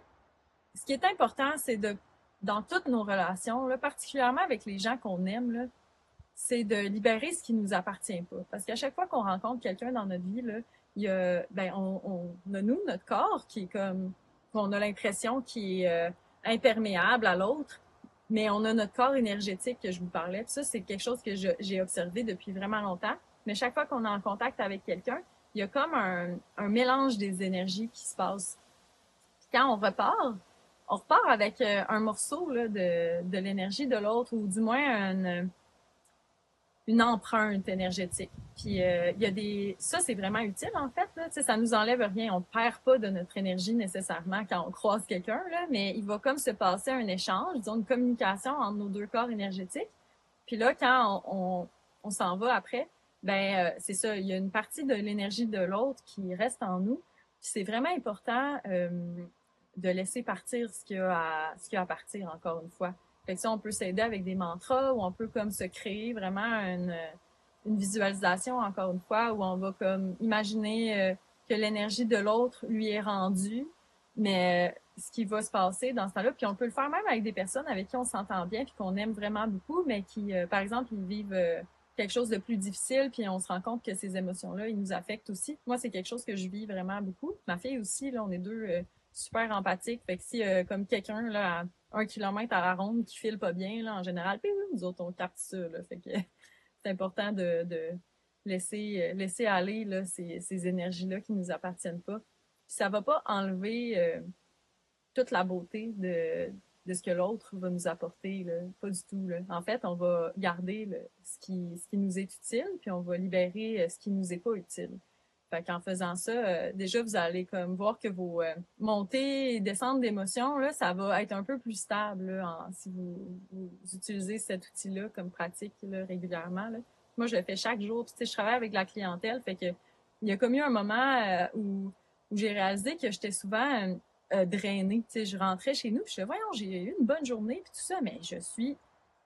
ce qui est important, c'est de dans toutes nos relations, là, particulièrement avec les gens qu'on aime, là, c'est de libérer ce qui nous appartient pas. Parce qu'à chaque fois qu'on rencontre quelqu'un dans notre vie, là, il y a, ben, on a nous, notre corps, qui est comme, qu'on a l'impression qui est imperméable à l'autre, mais on a notre corps énergétique que je vous parlais. Puis ça, c'est quelque chose que j'ai observé depuis vraiment longtemps. Mais chaque fois qu'on est en contact avec quelqu'un, il y a comme un mélange des énergies qui se passe. Puis quand on repart avec un morceau là, de l'énergie de l'autre, ou du moins une empreinte énergétique. Puis il y a des ça c'est vraiment utile en fait là, tu sais ça nous enlève rien, on perd pas de notre énergie nécessairement quand on croise quelqu'un là, mais il va comme se passer un échange, disons une communication entre nos deux corps énergétiques. Puis là quand on s'en va après, ben c'est ça, il y a une partie de l'énergie de l'autre qui reste en nous. Puis c'est vraiment important de laisser partir ce qui a à partir encore une fois. Fait que ça, on peut s'aider avec des mantras ou on peut comme se créer vraiment une visualisation, encore une fois, où on va comme imaginer que l'énergie de l'autre lui est rendue, mais ce qui va se passer dans ce temps-là, puis on peut le faire même avec des personnes avec qui on s'entend bien puis qu'on aime vraiment beaucoup, mais qui, par exemple, ils vivent quelque chose de plus difficile, puis on se rend compte que ces émotions-là, ils nous affectent aussi. Moi, c'est quelque chose que je vis vraiment beaucoup. Ma fille aussi, là, on est deux super empathiques. Fait que si, comme quelqu'un, là, à 1 kilomètre à la ronde qui file pas bien, là, en général, puis nous autres, on capte ça, là. Fait que c'est important de laisser aller, là, ces énergies-là qui nous appartiennent pas. Puis ça va pas enlever toute la beauté de ce que l'autre va nous apporter, là. Pas du tout, là. En fait, on va garder là, ce qui nous est utile, puis on va libérer ce qui nous est pas utile. Fait qu'en faisant ça, déjà, vous allez comme voir que vos montées et descentes d'émotions, là, ça va être un peu plus stable là, si vous utilisez cet outil-là comme pratique là, régulièrement. Là. Moi, je le fais chaque jour. Puis, tu sais, je travaille avec la clientèle, fait que il y a comme eu un moment où j'ai réalisé que j'étais souvent drainée. Tu sais, je rentrais chez nous, puis je disais, voyons, j'ai eu une bonne journée, puis tout ça, mais je suis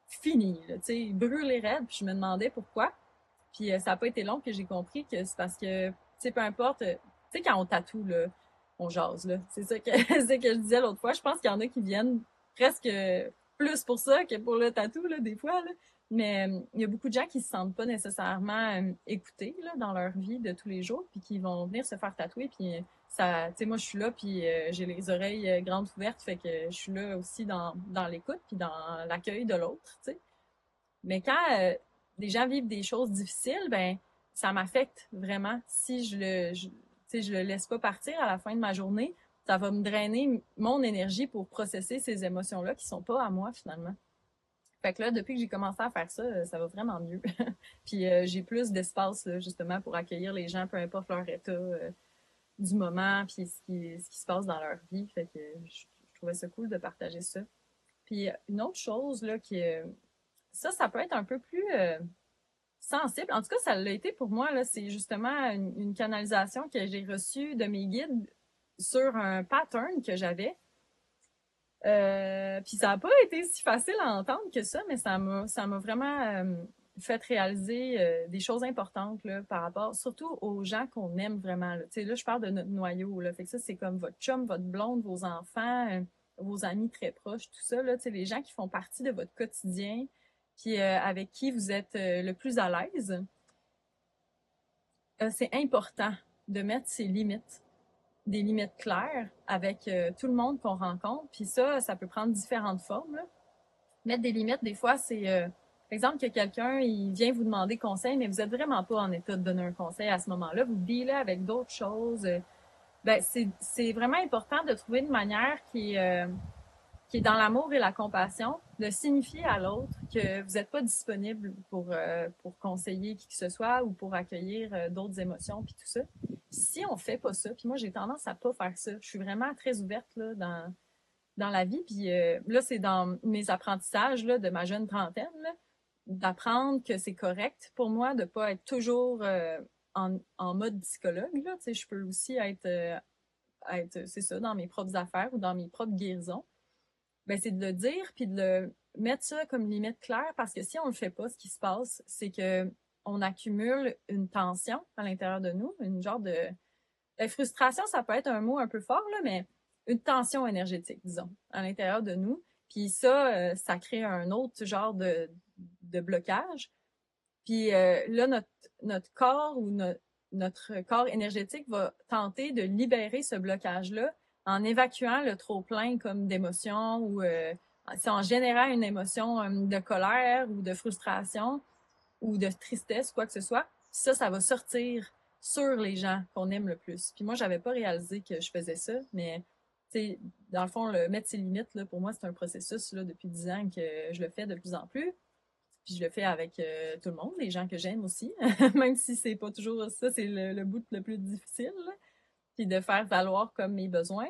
finie, là, tu sais, brûlée raide, puis je me demandais pourquoi. Puis ça n'a pas été long que j'ai compris que c'est parce que, tu sais, peu importe, tu sais, quand on tatoue, là, on jase, là. C'est ça que, c'est que je disais l'autre fois. Je pense qu'il y en a qui viennent presque plus pour ça que pour le tatou, là, des fois, là. Mais il y a beaucoup de gens qui se sentent pas nécessairement écoutés, là, dans leur vie de tous les jours, puis qui vont venir se faire tatouer, puis ça, tu sais, moi, je suis là, puis j'ai les oreilles grandes ouvertes, fait que je suis là aussi dans l'écoute, puis dans l'accueil de l'autre, tu sais. Mais quand les gens vivent des choses difficiles, ben ça m'affecte vraiment. Si je le laisse pas partir à la fin de ma journée, ça va me drainer mon énergie pour processer ces émotions-là qui sont pas à moi finalement. Fait que là, depuis que j'ai commencé à faire ça, ça va vraiment mieux. Puis j'ai plus d'espace là, justement pour accueillir les gens, peu importe leur état du moment, puis ce qui se passe dans leur vie. Fait que je trouvais ça cool de partager ça. Puis une autre chose là ça peut être un peu plus sensible. En tout cas, ça l'a été pour moi. Là, c'est justement une canalisation que j'ai reçue de mes guides sur un pattern que j'avais. Puis ça n'a pas été si facile à entendre que ça, mais ça m'a vraiment fait réaliser des choses importantes là, par rapport, surtout aux gens qu'on aime vraiment. Là. Tu sais, là, je parle de notre noyau. Là. Fait que ça, c'est comme votre chum, votre blonde, vos enfants, vos amis très proches, tout ça. Là, tu sais, les gens qui font partie de votre quotidien, puis avec qui vous êtes le plus à l'aise. C'est important de mettre ses limites, des limites claires avec tout le monde qu'on rencontre. Puis ça peut prendre différentes formes. Là. Mettre des limites, des fois, c'est, par exemple, que quelqu'un, il vient vous demander conseil, mais vous êtes vraiment pas en état de donner un conseil à ce moment-là. Vous dealez avec d'autres choses. Ben, c'est vraiment important de trouver une manière qui est dans l'amour et la compassion, de signifier à l'autre que vous n'êtes pas disponible pour conseiller qui que ce soit ou pour accueillir d'autres émotions puis tout ça. Si on fait pas ça, puis moi j'ai tendance à pas faire ça. Je suis vraiment très ouverte là, dans la vie. Puis là, c'est dans mes apprentissages là, de ma jeune trentaine, d'apprendre que c'est correct pour moi de pas être toujours en mode psychologue. Là. Tu sais, je peux aussi être, c'est ça, dans mes propres affaires ou dans mes propres guérisons. Ben, c'est de le dire puis de le mettre ça comme limite claire parce que si on le fait pas, ce qui se passe, c'est que on accumule une tension à l'intérieur de nous, une genre de la frustration, ça peut être un mot un peu fort là, mais une tension énergétique, disons, à l'intérieur de nous. Puis ça, ça crée un autre genre de blocage. Puis là, notre corps ou notre corps énergétique va tenter de libérer ce blocage-là en évacuant le trop-plein comme d'émotions ou c'est en générant une émotion de colère ou de frustration ou de tristesse, quoi que ce soit. Puis ça va sortir sur les gens qu'on aime le plus. Puis moi, j'avais pas réalisé que je faisais ça, mais tu dans le fond, le mettre ses limites, là, pour moi, c'est un processus là, depuis 10 ans que je le fais de plus en plus. Puis je le fais avec tout le monde, les gens que j'aime aussi, même si c'est pas toujours ça, c'est le bout le plus difficile, là. Puis de faire valoir comme mes besoins.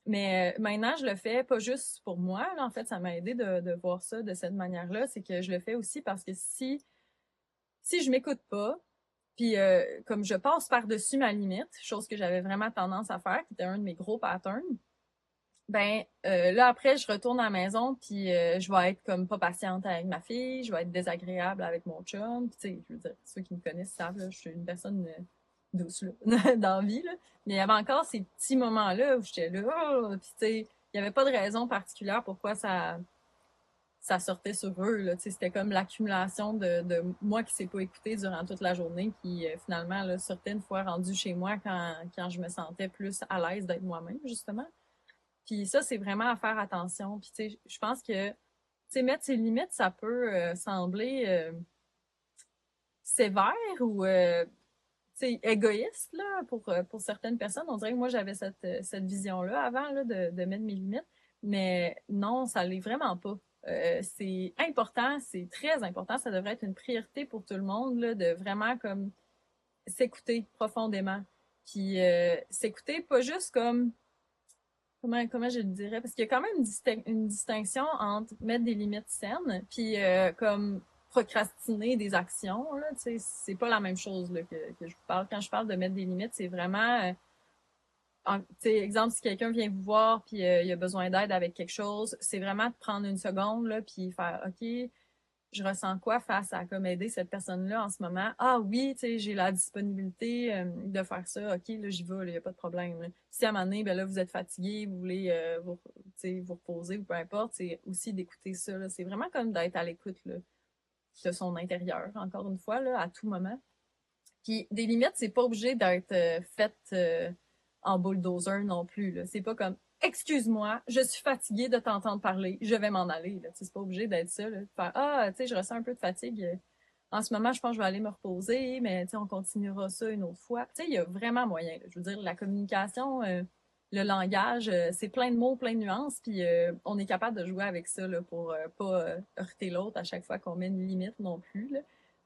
Mais maintenant, je le fais pas juste pour moi. Là, en fait, ça m'a aidé de voir ça de cette manière-là. C'est que je le fais aussi parce que si je m'écoute pas, puis comme je passe par-dessus ma limite, chose que j'avais vraiment tendance à faire, qui était un de mes gros patterns, ben là après je retourne à la maison puis je vais être comme pas patiente avec ma fille, je vais être désagréable avec mon chum, tu sais, je veux dire ceux qui me connaissent savent là, je suis une personne douce là dans la vie là, mais il y avait encore ces petits moments-là où j'étais là, oh! Puis tu sais, il y avait pas de raison particulière pourquoi ça sortait sur eux là, tu sais, c'était comme l'accumulation de moi qui s'est pas écouté durant toute la journée qui finalement là sortait une fois rendu chez moi quand je me sentais plus à l'aise d'être moi-même justement. Puis ça, c'est vraiment à faire attention. Puis tu sais, je pense que tu sais, mettre ses limites, ça peut sembler sévère ou tu sais, égoïste là, pour certaines personnes. On dirait que moi, j'avais cette vision-là avant là, de mettre mes limites. Mais non, ça l'est vraiment pas. C'est important, c'est très important. Ça devrait être une priorité pour tout le monde là, de vraiment comme s'écouter profondément. Puis s'écouter pas juste comme comment je le dirais? Parce qu'il y a quand même une distinction entre mettre des limites saines puis comme procrastiner des actions. Là, tu sais, c'est pas la même chose là, que je vous parle. Quand je parle de mettre des limites, c'est vraiment tu sais, exemple, si quelqu'un vient vous voir puis il a besoin d'aide avec quelque chose, c'est vraiment de prendre une seconde là, puis faire OK, je ressens quoi face à comme aider cette personne-là en ce moment? Ah oui, tu sais, j'ai la disponibilité de faire ça. OK, là, j'y vais, il n'y a pas de problème. Là. Si à un moment donné, ben là, vous êtes fatigué, vous voulez vous reposer ou peu importe, c'est aussi d'écouter ça. Là. C'est vraiment comme d'être à l'écoute là, de son intérieur, encore une fois, là, à tout moment. Puis des limites, c'est pas obligé d'être fait en bulldozer non plus. Là. C'est pas comme excuse-moi, je suis fatiguée de t'entendre parler, je vais m'en aller. Là. C'est pas obligé d'être ça. Là. Faire ah, tu sais, je ressens un peu de fatigue. En ce moment, je pense que je vais aller me reposer, mais tu sais, on continuera ça une autre fois. Tu sais, il y a vraiment moyen. Là. Je veux dire, la communication, le langage, c'est plein de mots, plein de nuances, puis on est capable de jouer avec ça là, pour pas heurter l'autre à chaque fois qu'on met une limite non plus. Là.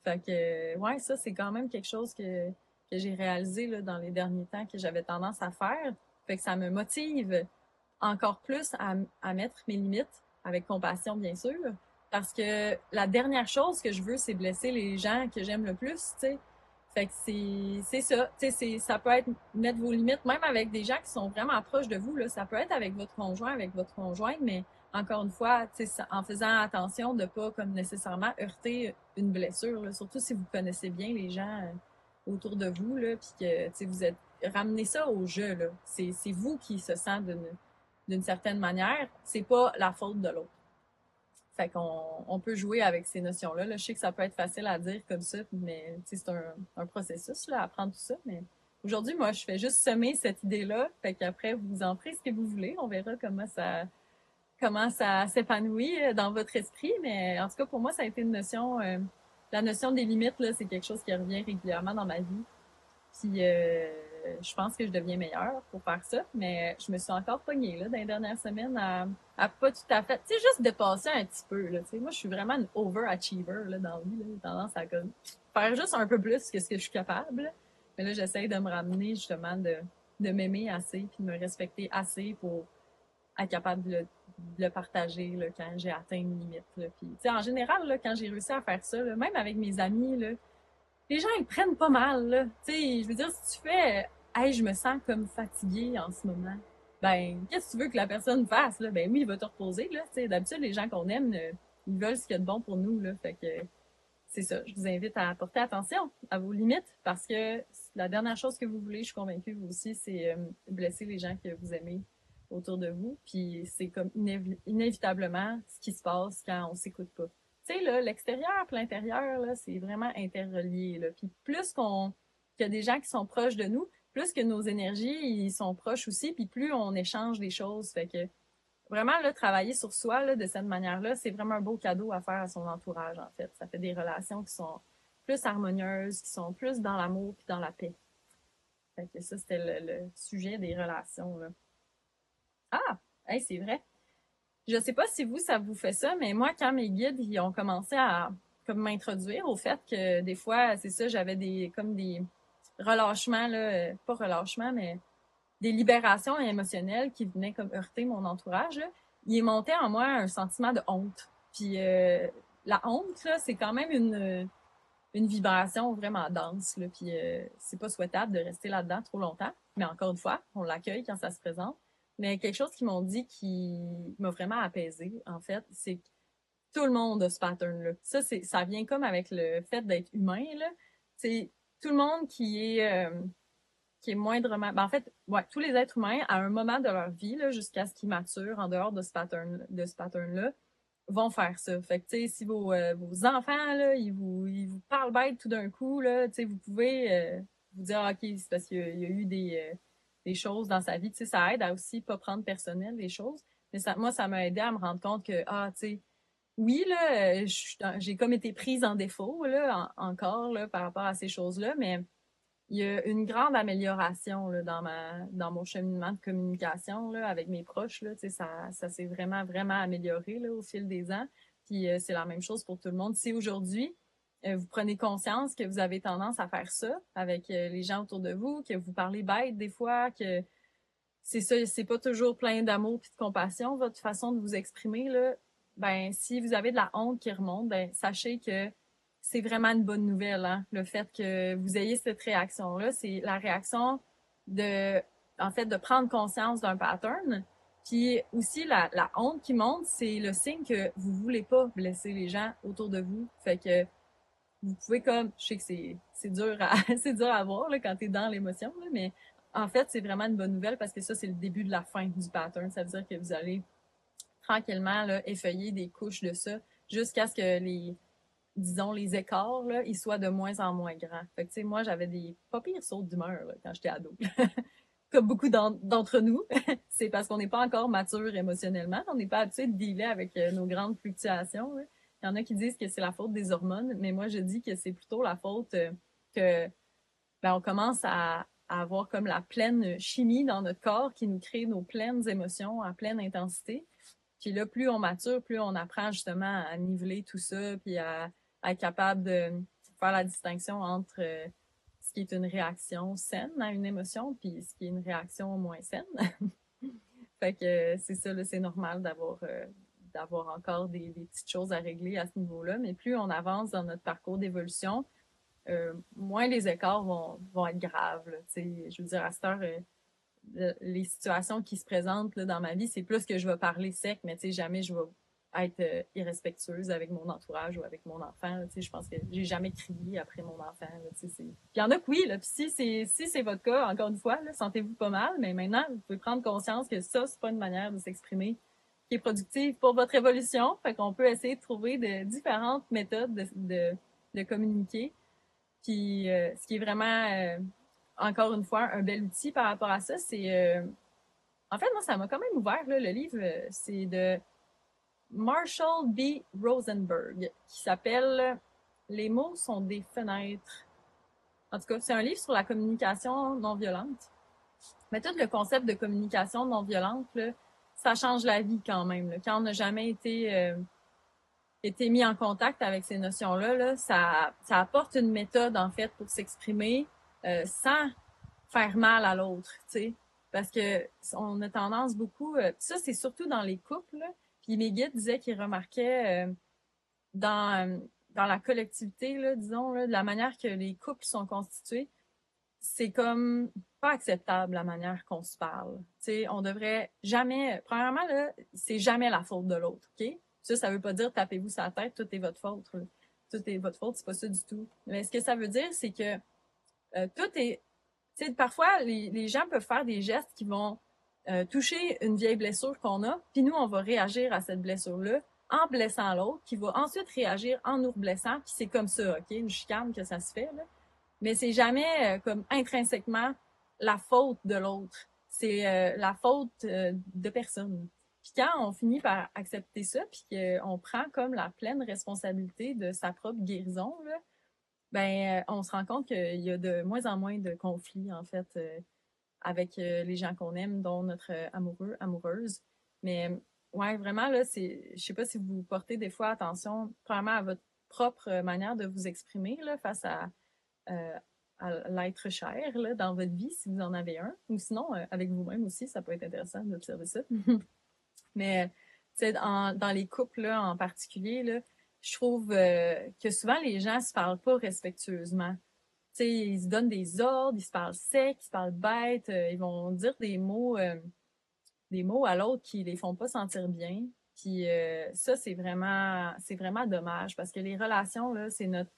Fait que, ouais, ça, c'est quand même quelque chose que j'ai réalisé là, dans les derniers temps que j'avais tendance à faire. Fait que ça me motive encore plus à mettre mes limites avec compassion, bien sûr. Parce que la dernière chose que je veux, c'est blesser les gens que j'aime le plus, tu sais. Fait que c'est ça. Tu sais, ça peut être mettre vos limites, même avec des gens qui sont vraiment proches de vous, là. Ça peut être avec votre conjoint, avec votre conjointe, mais encore une fois, tu sais, en faisant attention de pas comme nécessairement heurter une blessure, là. Surtout si vous connaissez bien les gens autour de vous, là, puis que, tu sais, vous êtes, ramenez ça au jeu, là. C'est vous qui se sent d'une certaine manière, c'est pas la faute de l'autre. Fait qu'on peut jouer avec ces notions-là. Là. Je sais que ça peut être facile à dire comme ça, mais c'est un processus là, à apprendre tout ça. Mais aujourd'hui, moi, je fais juste semer cette idée-là. Fait qu'après, vous en ferez ce que vous voulez. On verra comment ça s'épanouit dans votre esprit. Mais en tout cas, pour moi, ça a été une notion. La notion des limites, là, c'est quelque chose qui revient régulièrement dans ma vie. Puis je pense que je deviens meilleure pour faire ça, mais je me suis encore pognée là, dans les dernières semaines à pas tout à fait, tu sais, juste dépasser un petit peu. Là, tu sais. Moi, je suis vraiment une overachiever là, dans la vie. Là. J'ai tendance à comme, faire juste un peu plus que ce que je suis capable. Mais là, j'essaye de me ramener justement de m'aimer assez puis de me respecter assez pour être capable de le partager là, quand j'ai atteint une limite. Là. Puis, en général, là, quand j'ai réussi à faire ça, là, même avec mes amis, là, les gens ils prennent pas mal. Là. Je veux dire, si tu fais hey, je me sens comme fatiguée en ce moment, ben, qu'est-ce que tu veux que la personne fasse? Là? Ben oui, il va te reposer. Là. D'habitude, les gens qu'on aime, ils veulent ce qu'il y a de bon pour nous. Là. Fait que c'est ça. Je vous invite à porter attention à vos limites parce que la dernière chose que vous voulez, je suis convaincue, vous aussi, c'est blesser les gens que vous aimez autour de vous. Puis c'est comme inévitablement ce qui se passe quand on s'écoute pas. Tu sais, là, l'extérieur et l'intérieur, là, c'est vraiment interrelié. Là. Puis plus qu'il y a des gens qui sont proches de nous, plus que nos énergies, ils sont proches aussi, puis plus on échange des choses. Fait que vraiment, là, travailler sur soi là, de cette manière-là, c'est vraiment un beau cadeau à faire à son entourage, en fait. Ça fait des relations qui sont plus harmonieuses, qui sont plus dans l'amour puis dans la paix. Fait que ça, c'était le sujet des relations. Là. Ah! Hey, c'est vrai. Je sais pas si vous, ça vous fait ça, mais moi, quand mes guides, ils ont commencé à comme m'introduire au fait que des fois, c'est ça, j'avais comme des relâchements, là, pas relâchements, mais des libérations émotionnelles qui venaient comme heurter mon entourage, là, il est monté en moi un sentiment de honte. Puis la honte, là, c'est quand même une vibration vraiment dense. Là, puis c'est pas souhaitable de rester là-dedans trop longtemps. Mais encore une fois, on l'accueille quand ça se présente. Mais quelque chose qu'ils m'ont dit qui m'a vraiment apaisée, en fait, c'est que tout le monde a ce pattern-là. Ça vient comme avec le fait d'être humain, là. C'est tout le monde qui est moindrement. Ben, en fait, ouais, tous les êtres humains, à un moment de leur vie, là, jusqu'à ce qu'ils maturent en dehors de ce pattern-là, vont faire ça. Fait que, tu sais, si vos enfants, là, ils vous parlent bête tout d'un coup, là, tu sais, vous pouvez vous dire, ah, OK, c'est parce qu'il y a eu des choses dans sa vie. Tu sais, ça aide à aussi pas prendre personnel les choses. Mais moi, ça m'a aidé à me rendre compte que, ah, tu sais, oui, là, j'ai comme été prise en défaut, là, encore, là, par rapport à ces choses-là, mais il y a une grande amélioration là, dans mon cheminement de communication là, avec mes proches. Là, ça s'est vraiment, vraiment amélioré là, au fil des ans. Puis c'est la même chose pour tout le monde. Si aujourd'hui, vous prenez conscience que vous avez tendance à faire ça avec les gens autour de vous, que vous parlez bête des fois, que c'est ça, c'est pas toujours plein d'amour et de compassion, votre façon de vous exprimer, là, ben, si vous avez de la honte qui remonte, ben, sachez que c'est vraiment une bonne nouvelle, hein. Le fait que vous ayez cette réaction-là, c'est la réaction en fait, de prendre conscience d'un pattern. Puis aussi, la honte qui monte, c'est le signe que vous voulez pas blesser les gens autour de vous. Fait que vous pouvez comme, je sais que c'est dur à c'est dur à voir là, quand t'es dans l'émotion, là, mais en fait, c'est vraiment une bonne nouvelle parce que ça, c'est le début de la fin du pattern. Ça veut dire que vous allez tranquillement là, effeuiller des couches de ça jusqu'à ce que disons, les écarts, là, ils soient de moins en moins grands. Fait que, tu sais, moi, j'avais des pas pires sautes d'humeur là, quand j'étais ado. Comme beaucoup d'entre nous, c'est parce qu'on n'est pas encore mature émotionnellement. On n'est pas habitué de dealer avec nos grandes fluctuations. Là. Il y en a qui disent que c'est la faute des hormones, mais moi, je dis que c'est plutôt la faute que ben, on commence à avoir comme la pleine chimie dans notre corps qui nous crée nos pleines émotions à pleine intensité. Puis là, plus on mature, plus on apprend justement à niveler tout ça, puis à être capable de faire la distinction entre ce qui est une réaction saine à une émotion, puis ce qui est une réaction moins saine. Fait que c'est ça, là, c'est normal d'avoir encore des petites choses à régler à ce niveau-là, mais plus on avance dans notre parcours d'évolution, moins les écarts vont être graves. Là, je veux dire, à cette heure, les situations qui se présentent là, dans ma vie, c'est plus que je vais parler sec, mais jamais je vais être irrespectueuse avec mon entourage ou avec mon enfant. Là, je pense que j'ai jamais crié après mon enfant. Là, puis il y en a que oui, là, puis si c'est votre cas, encore une fois, là, sentez-vous pas mal, mais maintenant, vous pouvez prendre conscience que ça, c'est pas une manière de s'exprimer qui est productive pour votre évolution. Fait qu'on peut essayer de trouver de différentes méthodes de communiquer. Puis ce qui est vraiment encore une fois, un bel outil par rapport à ça, c'est... en fait, moi, ça m'a quand même ouvert, là, le livre. C'est de Marshall B. Rosenberg, qui s'appelle « Les mots sont des fenêtres ». En tout cas, c'est un livre sur la communication non violente. Mais tout le concept de communication non violente, là, ça change la vie quand même. Là. Quand on n'a jamais été mis en contact avec ces notions-là, là, ça apporte une méthode, en fait, pour s'exprimer sans faire mal à l'autre, tu sais. Parce que on a tendance beaucoup... ça, c'est surtout dans les couples. Là. Puis mes guides disaient qu'ils remarquaient dans la collectivité, là, disons, là, de la manière que les couples sont constitués, c'est comme pas acceptable la manière qu'on se parle. Tu sais, on devrait jamais... Premièrement, là, c'est jamais la faute de l'autre, OK? Ça veut pas dire tapez-vous sur la tête, tout est votre faute. Là. Tout est votre faute, c'est pas ça du tout. Mais ce que ça veut dire, c'est que tout est... Tu sais, parfois, les gens peuvent faire des gestes qui vont toucher une vieille blessure qu'on a, puis nous, on va réagir à cette blessure-là en blessant l'autre, qui va ensuite réagir en nous blessant, puis c'est comme ça, OK? Une chicane que ça se fait, là. Mais c'est jamais comme intrinsèquement la faute de l'autre. C'est la faute de personne. Puis quand on finit par accepter ça, puis qu'on prend comme la pleine responsabilité de sa propre guérison, là, ben on se rend compte qu'il y a de moins en moins de conflits, en fait, avec les gens qu'on aime, dont notre amoureux, amoureuse. Mais ouais, vraiment, là, je sais pas si vous portez des fois attention, premièrement, à votre propre manière de vous exprimer, là, face euh, à l'être cher, là, dans votre vie, si vous en avez un. Ou sinon, avec vous-même aussi, ça peut être intéressant d'observer ça. Mais, tu sais, dans les couples, là, en particulier, là, je trouve que souvent, les gens se parlent pas respectueusement. Tu sais, ils se donnent des ordres, ils se parlent sec, ils se parlent bête, ils vont dire des mots à l'autre qui les font pas sentir bien. Puis ça, c'est vraiment dommage parce que les relations, là, c'est notre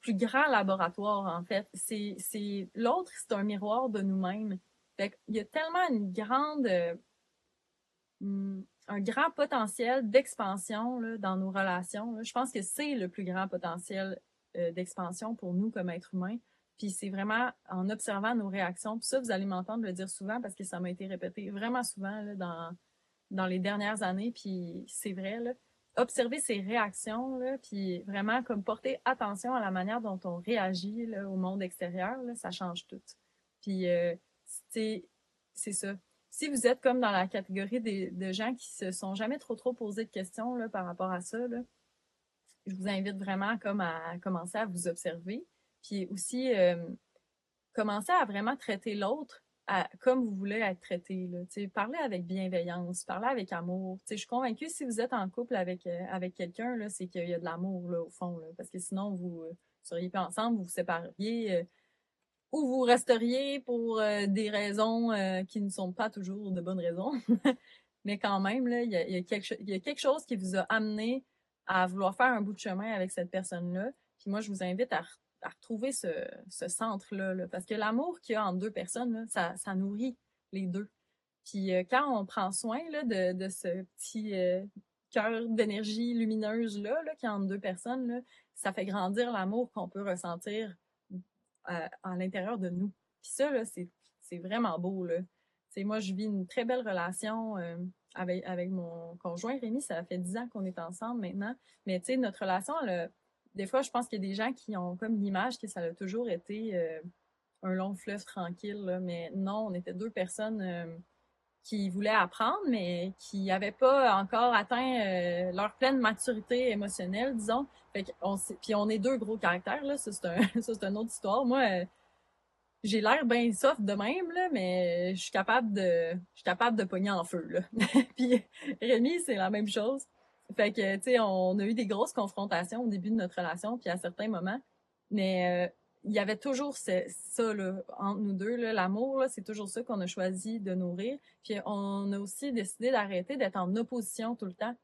plus grand laboratoire, en fait. L'autre, c'est un miroir de nous-mêmes. Fait qu'il y a tellement un grand potentiel d'expansion là, dans nos relations. Là. Je pense que c'est le plus grand potentiel d'expansion pour nous comme êtres humains. Puis c'est vraiment en observant nos réactions. Puis ça, vous allez m'entendre le dire souvent parce que ça m'a été répété vraiment souvent là, dans les dernières années. Puis c'est vrai, là. Observer ses réactions, là, puis vraiment comme porter attention à la manière dont on réagit là, au monde extérieur, là, ça change tout. Puis c'est ça. Si vous êtes comme dans la catégorie de gens qui se sont jamais trop posé de questions là, par rapport à ça, là, je vous invite vraiment comme à commencer à vous observer. Puis aussi, commencer à vraiment traiter l'autre comme vous voulez être traité. Là. Parlez avec bienveillance, parlez avec amour. Je suis convaincue, si vous êtes en couple avec quelqu'un, là, c'est qu'il y a de l'amour là, au fond. Là, parce que sinon, vous ne seriez pas ensemble, vous vous sépareriez. Ou vous resteriez pour des raisons qui ne sont pas toujours de bonnes raisons. Mais quand même, là, il y a quelque chose qui vous a amené à vouloir faire un bout de chemin avec cette personne-là. Puis moi, je vous invite à retrouver ce centre-là. Là, parce que l'amour qu'il y a entre deux personnes, là, ça nourrit les deux. Puis quand on prend soin là, de ce petit cœur d'énergie lumineuse-là, là, qui est entre deux personnes, là, ça fait grandir l'amour qu'on peut ressentir à l'intérieur de nous. Puis ça, là, c'est vraiment beau, là. T'sais, moi, je vis une très belle relation avec mon conjoint Rémi. Ça fait 10 ans qu'on est ensemble maintenant. Mais tu sais, notre relation, des fois, je pense qu'il y a des gens qui ont comme l'image que ça a toujours été un long fleuve tranquille. Là. Mais non, on était deux personnes qui voulaient apprendre, mais qui n'avaient pas encore atteint leur pleine maturité émotionnelle, disons. Puis on est deux gros caractères, là. Ça, c'est une autre histoire. Moi, j'ai l'air bien soft de même, là, mais je suis capable de pogner en feu, là. Puis Rémi, c'est la même chose. Fait que, tu sais, on a eu des grosses confrontations au début de notre relation, puis à certains moments. Mais il y avait toujours ça, là, entre nous deux, là. L'amour, là, c'est toujours ça qu'on a choisi de nourrir. Puis on a aussi décidé d'arrêter d'être en opposition tout le temps,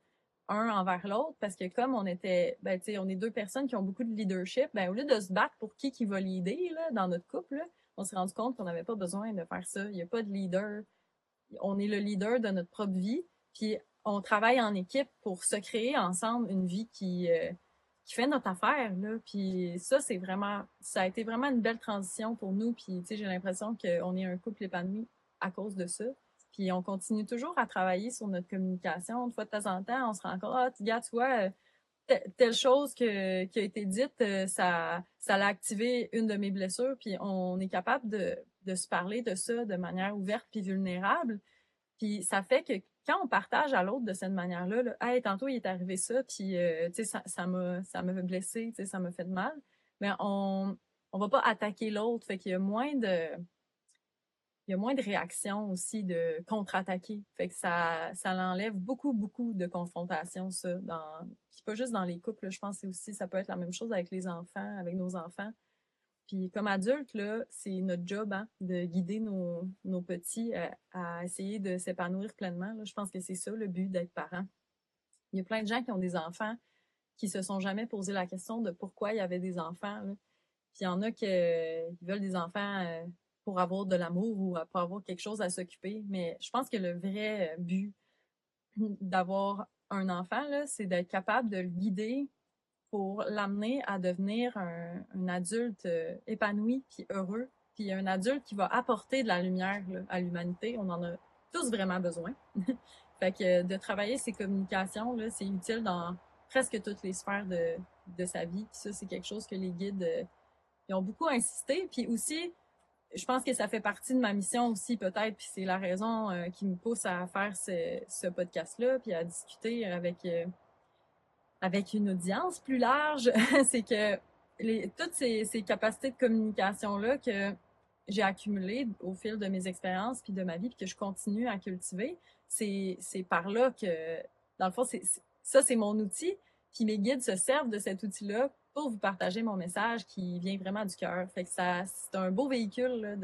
un envers l'autre, parce que comme on était, ben, tu sais, on est deux personnes qui ont beaucoup de leadership, ben, au lieu de se battre pour qui va leader, là, dans notre couple, là, on s'est rendu compte qu'on n'avait pas besoin de faire ça. Il n'y a pas de leader. On est le leader de notre propre vie, puis on travaille en équipe pour se créer ensemble une vie qui fait notre affaire, là. Puis ça, ça a été vraiment une belle transition pour nous, puis, tu sais, j'ai l'impression qu'on est un couple épanoui à cause de ça. Puis on continue toujours à travailler sur notre communication. Une fois de temps en temps, on se rend compte, ah, gars, tu vois, telle chose qui a été dite, ça l'a activé une de mes blessures, puis on est capable de se parler de ça de manière ouverte puis vulnérable. Puis ça fait que quand on partage à l'autre de cette manière-là, là, hey, tantôt il est arrivé ça, puis tu sais ça m'a blessé, tu sais ça m'a fait de mal, mais on va pas attaquer l'autre, fait qu'il y a moins de réactions aussi de contre-attaquer. Fait que ça l'enlève beaucoup de confrontations, ça. Puis pas juste dans les couples, là, je pense que aussi, ça peut être la même chose avec les enfants, avec nos enfants. Puis comme adultes, là, c'est notre job, hein, de guider nos petits à essayer de s'épanouir pleinement. Là. Je pense que c'est ça le but d'être parent. Il y a plein de gens qui ont des enfants qui se sont jamais posé la question de pourquoi il y avait des enfants, là. Puis il y en a qui veulent des enfants pour avoir de l'amour ou pour avoir quelque chose à s'occuper. Mais je pense que le vrai but d'avoir un enfant, là, c'est d'être capable de le guider pour l'amener à devenir un adulte épanoui puis heureux, puis un adulte qui va apporter de la lumière là, à l'humanité. On en a tous vraiment besoin. Fait que de travailler ces communications, là, c'est utile dans presque toutes les sphères de sa vie. Puis ça, c'est quelque chose que les guides ils ont beaucoup insisté. Puis aussi, je pense que ça fait partie de ma mission aussi, peut-être. Puis c'est la raison qui me pousse à faire ce podcast-là, puis à discuter avec une audience plus large. C'est que toutes ces capacités de communication-là que j'ai accumulées au fil de mes expériences puis de ma vie, puis que je continue à cultiver, c'est par là que, dans le fond, ça, c'est mon outil. Puis mes guides se servent de cet outil-là pour vous partager mon message qui vient vraiment du cœur. Fait que c'est un beau véhicule là,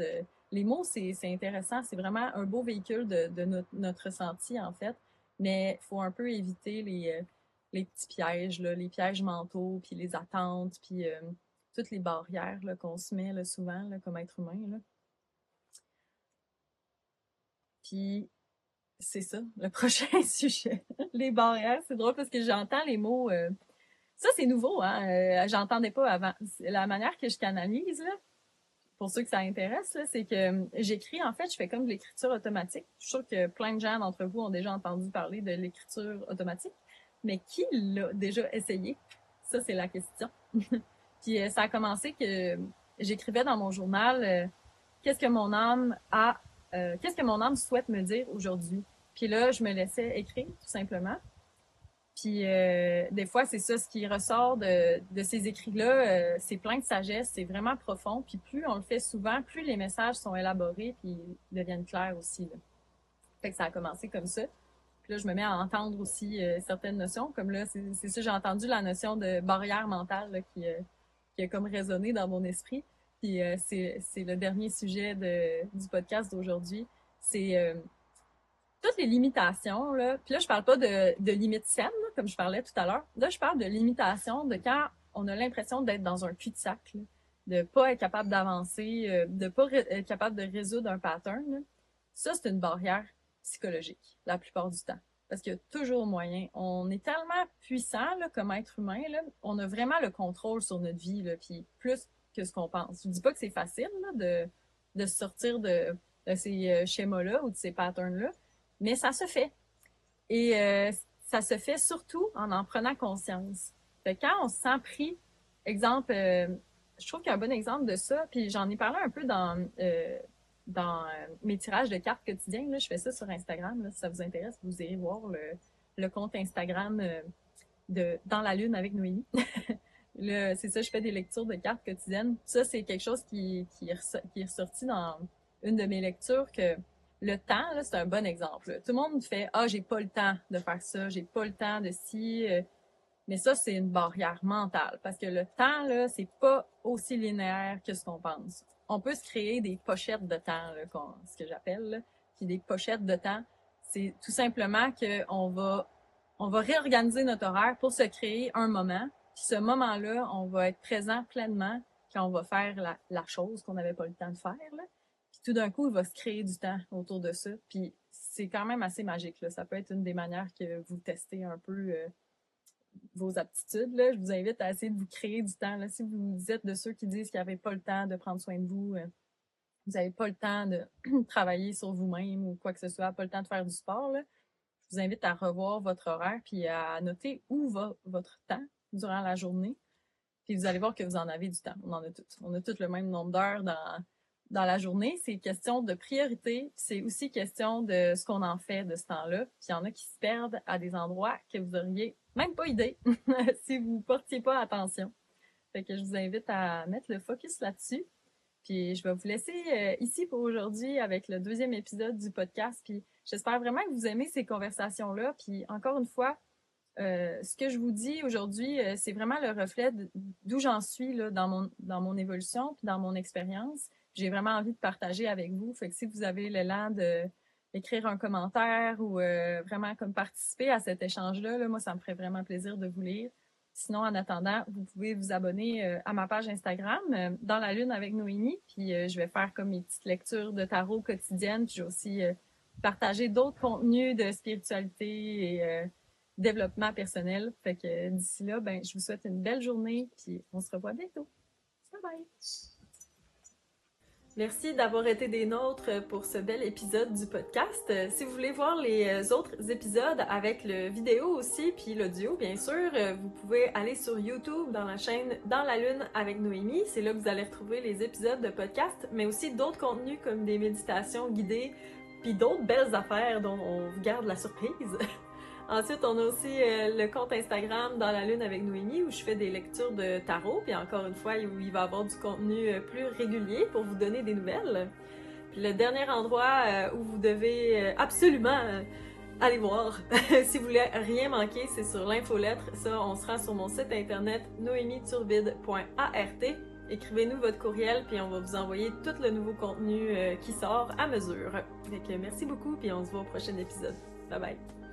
les mots, c'est intéressant. C'est vraiment un beau véhicule de notre ressenti, en fait. Mais il faut un peu éviter les petits pièges, là, les pièges mentaux, puis les attentes, puis toutes les barrières là, qu'on se met là, souvent là, comme être humain. Là. Puis c'est ça, le prochain sujet. Les barrières, c'est drôle parce que j'entends les mots. Ça, c'est nouveau, hein? J'entendais pas avant. La manière que je canalise, là, pour ceux que ça intéresse, là, c'est que j'écris, en fait, je fais comme de l'écriture automatique. Je suis sûre que plein de gens d'entre vous ont déjà entendu parler de l'écriture automatique. Mais qui l'a déjà essayé? Ça, c'est la question. Puis ça a commencé que j'écrivais dans mon journal qu'est-ce que mon âme qu'est-ce que mon âme souhaite me dire aujourd'hui. Puis là, je me laissais écrire, tout simplement. Puis des fois, c'est ça, ce qui ressort de ces écrits-là, c'est plein de sagesse, c'est vraiment profond. Puis plus on le fait souvent, plus les messages sont élaborés puis deviennent clairs aussi. Là. Fait que ça a commencé comme ça. Puis là, je me mets à entendre aussi certaines notions. Comme là, c'est ça, j'ai entendu la notion de barrière mentale là, qui a comme résonné dans mon esprit. Puis c'est le dernier sujet du podcast d'aujourd'hui. C'est toutes les limitations, là. Puis là, je parle pas de limites saines, là, comme je parlais tout à l'heure. Là, je parle de limitations de quand on a l'impression d'être dans un cul-de-sac, là, de pas être capable d'avancer, de pas être capable de résoudre un pattern. Là. Ça, c'est une barrière psychologique, la plupart du temps. Parce qu'il y a toujours moyen. On est tellement puissant là, comme être humain, là, on a vraiment le contrôle sur notre vie, là, puis plus que ce qu'on pense. Je dis pas que c'est facile là, de sortir de ces schémas-là ou de ces patterns-là, mais ça se fait. Et ça se fait surtout en prenant conscience. Fait que quand on se sent pris, exemple, je trouve qu'il y a un bon exemple de ça, puis j'en ai parlé un peu dans mes tirages de cartes quotidiennes. Là, je fais ça sur Instagram. Là, si ça vous intéresse, vous irez voir le compte Instagram de Dans la Lune avec Noémie. Là, c'est ça, je fais des lectures de cartes quotidiennes. Ça, c'est quelque chose qui est ressorti dans une de mes lectures que le temps, là, c'est un bon exemple. Là. Tout le monde fait « Ah, j'ai pas le temps de faire ça, j'ai pas le temps de ci. » Mais ça, c'est une barrière mentale parce que le temps, là, c'est pas aussi linéaire que ce qu'on pense. On peut se créer des pochettes de temps, là, ce que j'appelle, là. Puis des pochettes de temps, c'est tout simplement on va réorganiser notre horaire pour se créer un moment. Puis ce moment-là, on va être présent pleinement quand on va faire la chose qu'on n'avait pas le temps de faire, là. Puis tout d'un coup, il va se créer du temps autour de ça. Puis c'est quand même assez magique, là. Ça peut être une des manières que vous testez un peu vos aptitudes. Là. Je vous invite à essayer de vous créer du temps. Là. Si vous êtes de ceux qui disent qu'ils n'avaient pas le temps de prendre soin de vous, vous n'avez pas le temps de travailler sur vous-même ou quoi que ce soit, pas le temps de faire du sport, là, je vous invite à revoir votre horaire puis à noter où va votre temps durant la journée. Puis vous allez voir que vous en avez du temps. On en a tous. On a tous le même nombre d'heures dans la journée. C'est question de priorité. C'est aussi question de ce qu'on en fait de ce temps-là. Puis il y en a qui se perdent à des endroits que vous auriez même pas idée si vous portiez pas attention. Fait que je vous invite à mettre le focus là-dessus. Puis je vais vous laisser ici pour aujourd'hui avec le deuxième épisode du podcast. Puis j'espère vraiment que vous aimez ces conversations-là. Puis encore une fois, ce que je vous dis aujourd'hui, c'est vraiment le reflet d'où j'en suis là, dans mon évolution puis dans mon expérience. J'ai vraiment envie de partager avec vous. Fait que si vous avez l'élan d'écrire un commentaire ou vraiment comme participer à cet échange-là, là, moi, ça me ferait vraiment plaisir de vous lire. Sinon, en attendant, vous pouvez vous abonner à ma page Instagram, Dans la Lune avec Noémie. Puis je vais faire comme mes petites lectures de tarot quotidiennes. Puis je vais aussi partager d'autres contenus de spiritualité et développement personnel. Fait que d'ici là, ben, je vous souhaite une belle journée. Puis on se revoit bientôt. Bye bye! Merci d'avoir été des nôtres pour ce bel épisode du podcast. Si vous voulez voir les autres épisodes avec le vidéo aussi, puis l'audio, bien sûr, vous pouvez aller sur YouTube dans la chaîne Dans la Lune avec Noémie. C'est là que vous allez retrouver les épisodes de podcast, mais aussi d'autres contenus comme des méditations guidées, puis d'autres belles affaires dont on vous garde la surprise. Ensuite, on a aussi le compte Instagram Dans la Lune avec Noémie où je fais des lectures de tarot, puis encore une fois, où il va y avoir du contenu plus régulier pour vous donner des nouvelles. Puis le dernier endroit où vous devez absolument aller voir, si vous voulez rien manquer, c'est sur l'infolettre. Ça, on se rend sur mon site internet noemiturbide.art. Écrivez-nous votre courriel, puis on va vous envoyer tout le nouveau contenu qui sort à mesure. Donc, merci beaucoup, puis on se voit au prochain épisode. Bye bye!